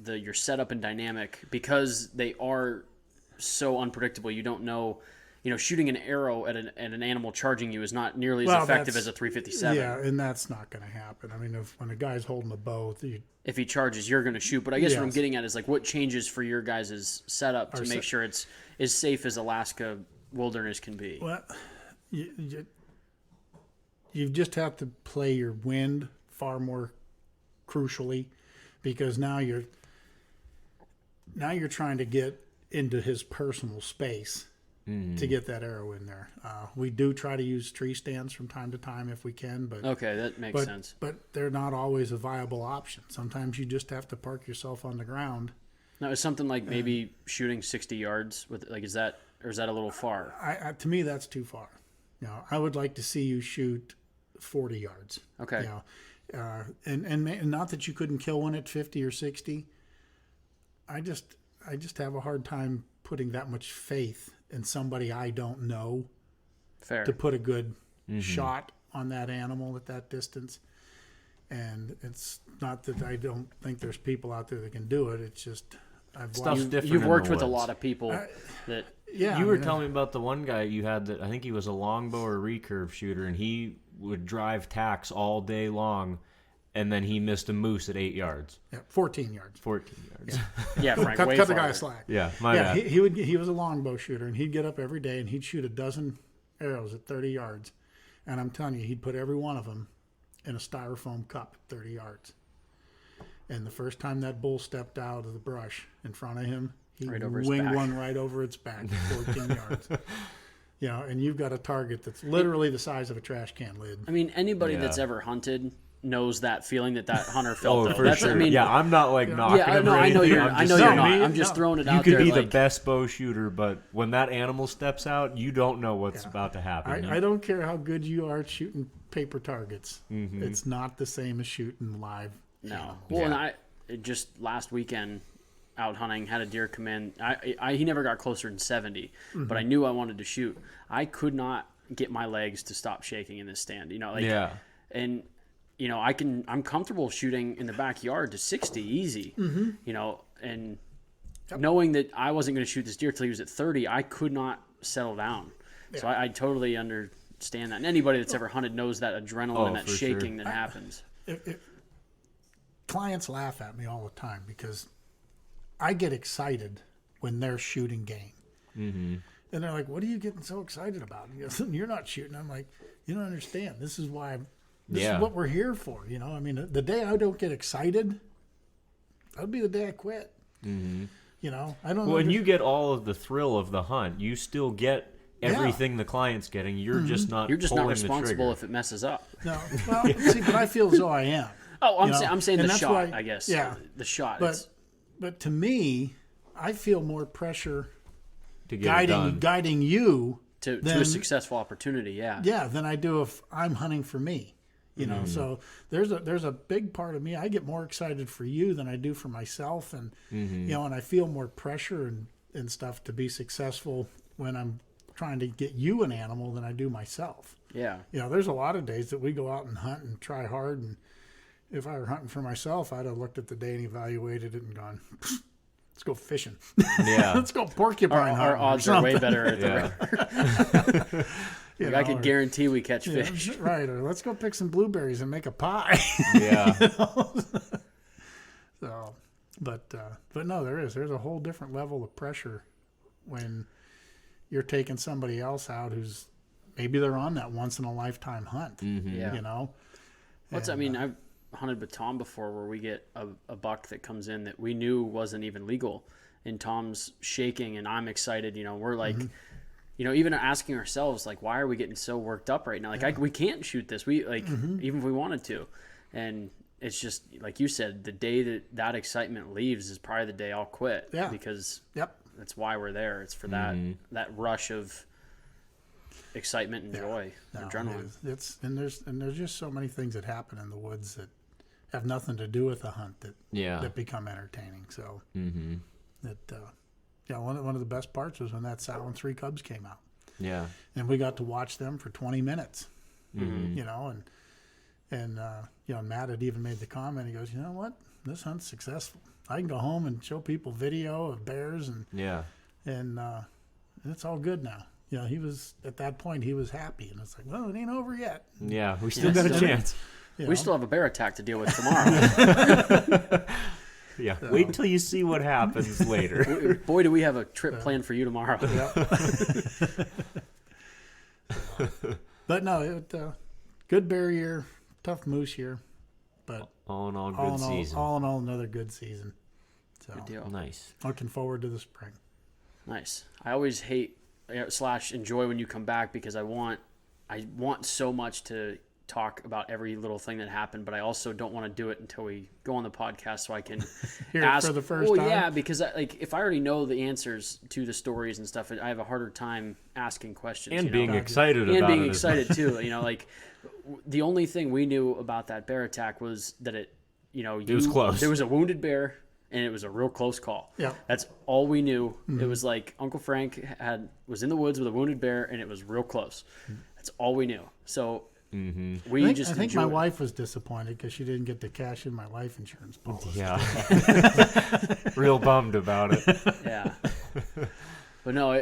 D: your setup and dynamic because they are so unpredictable? You don't know. Shooting an arrow at an animal charging you is not nearly as effective as a 357.
G: Yeah, and that's not going to happen. When a guy's holding a bow,
D: If he charges, you're going to shoot. But I guess what I'm
G: Yes.
D: getting at is what changes for your guys' setup to make sure it's as safe as Alaska wilderness can be.
G: well, you just have to play your wind far more crucially, because now you're trying to get into his personal space to get that arrow in there. We do try to use tree stands from time to time if we can, but
D: Okay, that makes sense.
G: But they're not always a viable option. Sometimes you just have to park yourself on the ground.
D: Now, is something like maybe shooting 60 yards with is that a little far?
G: To me, that's too far. I would like to see you shoot 40 yards.
D: Okay.
G: You know, and not that you couldn't kill one at 50 or 60. I just have a hard time putting that much faith in somebody I don't know
D: Fair.
G: to put a good shot on that animal at that distance. And it's not that I don't think there's people out there that can do it. It's just I've
A: Stuff's
G: watched.
A: different.
D: You've
A: in
D: worked
A: the
D: with a
A: woods.
D: lot of people that.
G: Yeah,
A: You were telling me about the one guy you had that I think he was a longbow or recurve shooter, and he would drive tacks all day long, and then he missed a moose at 8 yards.
G: 14 yards.
A: 14 yards.
D: Yeah, Frank.
G: cut
D: way
G: the guy
D: farther.
G: slack.
A: Yeah, my
G: Yeah,
A: bad.
G: he was a longbow shooter, and he'd get up every day and he'd shoot a dozen arrows at 30 yards, and I'm telling you, he'd put every one of them in a styrofoam cup at 30 yards. And the first time that bull stepped out of the brush in front of him, he
D: Right over his
G: winged
D: back.
G: one right over its back, 14 yards. You know, and you've got a target that's literally the size of a trash can lid.
D: I mean, anybody
A: Yeah.
D: that's ever hunted knows that feeling that hunter felt.
A: Oh,
D: though.
A: for
D: That's,
A: sure.
D: I mean,
A: yeah, I'm not like knocking
D: yeah,
A: him
D: no,
A: or
D: I know
A: anything.
D: you're.
A: I'm
D: I
A: just
D: know
A: saying,
D: you're not.
G: me,
D: I'm just
G: no.
D: throwing it
A: you
D: out
A: could
D: there.
A: be the
D: like,
A: best bow shooter, but when that animal steps out, you don't know what's about to happen.
G: I don't care how good you are at shooting paper targets. It's not the same as shooting live.
D: No. Well, and just last weekend out hunting, had a deer come in. He never got closer than 70, but I knew I wanted to shoot. I could not get my legs to stop shaking in this stand. You know, like,
A: Yeah.
D: and you know, I'm comfortable shooting in the backyard to 60 easy. You know, and knowing that I wasn't going to shoot this deer till he was at 30, I could not settle down. So I totally understand that. And anybody that's ever hunted knows that adrenaline and that
A: for
D: shaking
A: sure.
D: that happens.
G: Clients laugh at me all the time because I get excited when they're shooting game. And they're like, what are you getting so excited about? And he goes, you're not shooting. I'm like, you don't understand. This is why this
A: Yeah.
G: is what we're here for. You know, I mean, the day I don't get excited, that'll be the day I quit. You know, I don't know.
A: Well, and you get all of the thrill of the hunt. You still get
G: Yeah.
A: everything the client's getting. You're just not.
D: You're just not
A: pulling the
D: responsible
A: trigger.
D: if it messes up.
G: No, well, see, but I feel as though I am.
D: Oh,
G: You know,
D: I'm saying
G: and
D: the
G: that's
D: shot,
G: why-
D: I guess.
G: yeah.
D: The shot.
G: But but to me, I feel more pressure
A: to get it done.
G: guiding you
D: to
G: than,
D: a successful opportunity, yeah.
G: than I do if I'm hunting for me. You know, so there's a big part of me. I get more excited for you than I do for myself, and you know, and I feel more pressure and stuff to be successful when I'm trying to get you an animal than I do myself.
D: Yeah.
G: You know, there's a lot of days that we go out and hunt and try hard, and if I were hunting for myself, I'd have looked at the day and evaluated it and gone, let's go fishing.
A: Yeah.
G: Let's go porcupine
D: Our
G: hunting. or
D: odds are way
G: something.
D: better at the
A: Yeah.
G: You
D: I
G: know,
D: could
G: or-
D: guarantee we catch
G: yeah,
D: fish.
G: right, or let's go pick some blueberries and make a pie.
A: Yeah.
G: So, but no, there's a whole different level of pressure when you're taking somebody else out who's maybe they're on that once in a lifetime hunt.
D: Yeah.
G: You know,
D: I mean, I've hunted with Tom before where we get a buck that comes in that we knew wasn't even legal, and Tom's shaking and I'm excited. You know, we're like, you know, even asking ourselves, like, why are we getting so worked up right now? Like, we can't shoot this. We like, even if we wanted to. And it's just, like you said, the day that excitement leaves is probably the day I'll quit.
G: Yeah.
D: Because
G: Yep.
D: that's why we're there. It's for that rush of excitement and joy,
G: No,
D: adrenaline.
G: it's and there's just so many things that happen in the woods that have nothing to do with the hunt that become entertaining. So that one of the best parts was when that sow and 3 cubs came out,
A: Yeah.
G: and we got to watch them for 20 minutes. You know, and you know, Matt had even made the comment. He goes, you know what, this hunt's successful. I can go home and show people video of bears and it's all good now. You know, he was at that point he was happy, and it's like, well, it ain't over yet.
A: Yeah. We still got a chance.
G: You
D: We
G: know?
D: still have a bear attack to deal with tomorrow.
A: Yeah. Wait till you see what happens later.
D: Boy, do we have a trip planned for you tomorrow.
G: But no, good bear year, tough moose year, but
A: All in all, good
G: all in
A: season.
G: all, another good season. So
D: Good deal.
A: Nice.
G: looking forward to the spring.
D: Nice. I always hate / enjoy when you come back because I want so much to talk about every little thing that happened, but I also don't want to do it until we go on the podcast so I can
G: Hear
D: ask
G: it for the first time.
D: Yeah, because if I already know the answers to the stories and stuff, I have a harder time asking questions
A: And
D: you
A: being
D: know?
A: excited about
D: and being
A: it.
D: excited too. The only thing we knew about that bear attack was that it
A: was close.
D: There was a wounded bear, and it was a real close call.
G: Yeah.
D: That's all we knew. It was like Uncle Frank was in the woods with a wounded bear, and it was real close. That's all we knew. So we
G: I
D: just
G: think my
D: enjoyed-
G: wife was disappointed because she didn't get to cash in my life insurance policy.
A: Yeah. Real bummed about it.
D: Yeah. But no,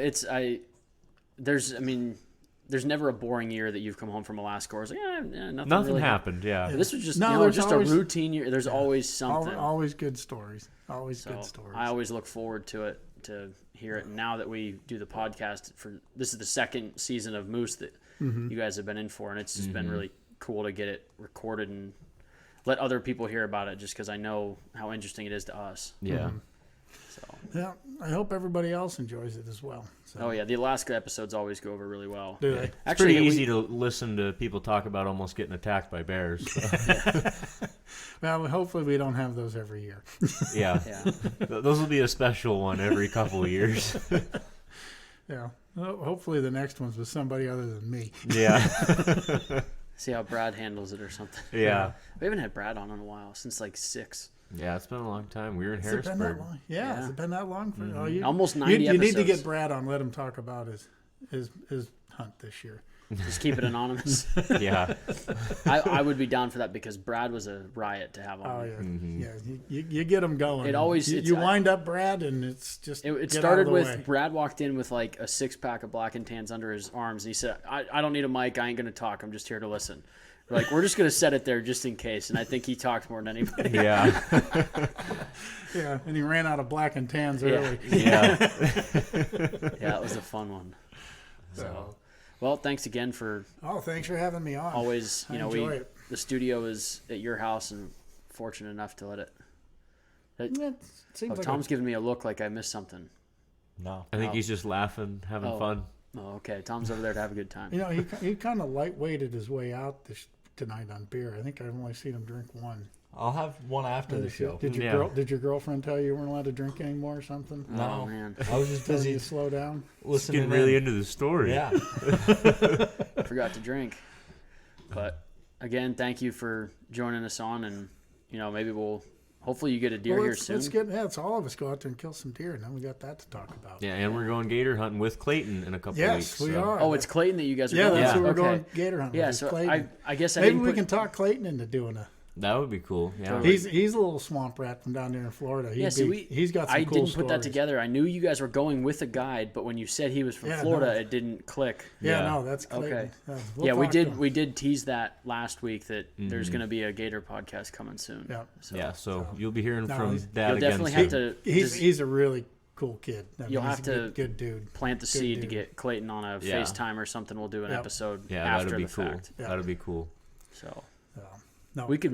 D: there's never a boring year that you've come home from Alaska or it's like, nothing
A: Nothing
D: really
A: happened, yeah.
D: This was just,
G: No, there's
D: just
G: always-
D: a routine year. There's always something.
G: Always good stories. Always
D: So
G: good stories.
D: I always look forward to it, to hear it. And now that we do the podcast this is the second season of Moose that you guys have been in for, and it's just been really cool to get it recorded and let other people hear about it, just because I know how interesting it is to us.
A: Yeah.
D: So,
G: Yeah, I hope everybody else enjoys it as well. So,
D: oh yeah, the Alaska episodes always go over really well.
G: do they?
A: It's
D: Actually,
A: pretty easy to listen to people talk about almost getting attacked by bears. So,
G: Well, hopefully we don't have those every year.
A: yeah.
D: Yeah.
A: Those will be a special one every couple of years.
G: Yeah. Well, hopefully the next one's with somebody other than me.
A: Yeah.
D: See how Brad handles it or something.
A: Yeah.
D: We haven't had Brad on in a while, since like 6.
A: Yeah, it's been a long time. We were in
G: Has it been that
A: Harrisburg.
G: long? Yeah,
D: Yeah.
G: has it been that long? For,
D: Almost 90
G: You need to
D: episodes.
G: get Brad on. Let him talk about his hunt this year.
D: Just keep it anonymous.
A: Yeah.
D: I would be down for that because Brad was a riot to have on.
G: Oh yeah, yeah. You get him going.
D: It always-
G: you wind up Brad, and it's just
D: It
G: get
D: started
G: out of the
D: with
G: way.
D: Brad walked in with like a 6-pack of Black and Tans under his arms, and he said, I don't need a mic. I ain't going to talk. I'm just here to listen. We're like, we're just going to set it there just in case. And I think he talked more than anybody.
A: Yeah.
G: Yeah, and he ran out of black and tans
D: Yeah.
G: early.
A: Yeah.
D: Yeah, it was a fun one. So, well, thanks again for
G: Oh, thanks for having me on.
D: always,
G: I enjoy it.
D: the studio is at your house and fortunate enough to let it.
G: Yeah, it seems like
D: Tom's giving me a look like I missed something.
C: No.
A: I think he's just laughing, having
D: Oh.
A: fun.
D: Oh, okay. Tom's over there to have a good time.
G: he kind of lightweighted his way out tonight on beer. I think I've only seen him drink one.
C: I'll have one after the show.
G: Did your
A: Yeah.
G: did your girlfriend tell you weren't allowed to drink anymore or something?
D: Oh,
C: No.
D: man.
C: I was just
G: Tell you
C: busy
G: to slow down.
C: listening.
A: Getting really
C: in.
A: into the story.
C: Yeah.
D: Forgot to drink. But again, thank you for joining us on, and maybe hopefully you get a deer
G: Well,
D: here
G: let's
D: soon.
G: let's all of us go out there and kill some deer, and then we got that to talk about.
A: Yeah, and we're going gator hunting with Clayton in a couple
G: Yes,
A: weeks.
G: we
A: so-
G: are.
D: Oh, it's Clayton that you guys are
G: Yeah,
D: going
G: that's
D: with?
G: who we're
D: Okay.
G: going gator hunting.
D: Yeah,
G: with,
D: so
G: Clayton.
D: I guess I
G: Maybe
D: didn't
G: we
D: put,
G: can talk Clayton into doing a.
A: That would be cool. Yeah.
D: Totally.
G: He's a little swamp rat from down there in Florida.
D: he's
G: got some
D: I
G: cool
D: didn't put that
G: stories.
D: together. I knew you guys were going with a guide, but when you said he was from
G: Yeah,
D: Florida,
G: no.
D: it didn't click.
G: Yeah,
A: Yeah.
G: no, that's Clayton.
D: Okay.
G: We'll
D: Yeah, we
G: talk to
D: did.
G: him.
D: We did tease that last week that there's going to be a Gator podcast coming soon.
G: Yeah.
D: So
A: Yeah, so you'll be hearing
G: No,
A: from
G: he's-
A: that
D: you'll
A: again
D: definitely
A: soon.
D: have to
G: He's a really cool kid. I mean,
D: You'll
G: he's
D: have
G: a
D: to
G: good dude.
D: plant the
G: Good
D: seed to
G: dude.
D: get Clayton on a
A: Yeah.
D: FaceTime or something. We'll do an
G: Yep.
D: episode
A: Yeah,
D: after
A: that'd be
D: the
A: cool.
D: fact.
G: Yeah.
A: That'd be cool.
D: So
G: No,
D: we could,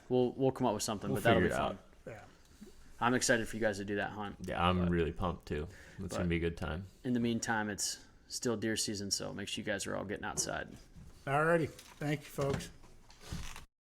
D: we'll come up with something,
A: We'll
D: but that'll be
A: figure it
D: fun.
A: out.
G: Yeah.
D: I'm excited for you guys to do that hunt.
A: Yeah, I'm really pumped too. It's gonna be a good time.
D: In the meantime, it's still deer season, so make sure you guys are all getting outside.
G: Alrighty. Thank you, folks.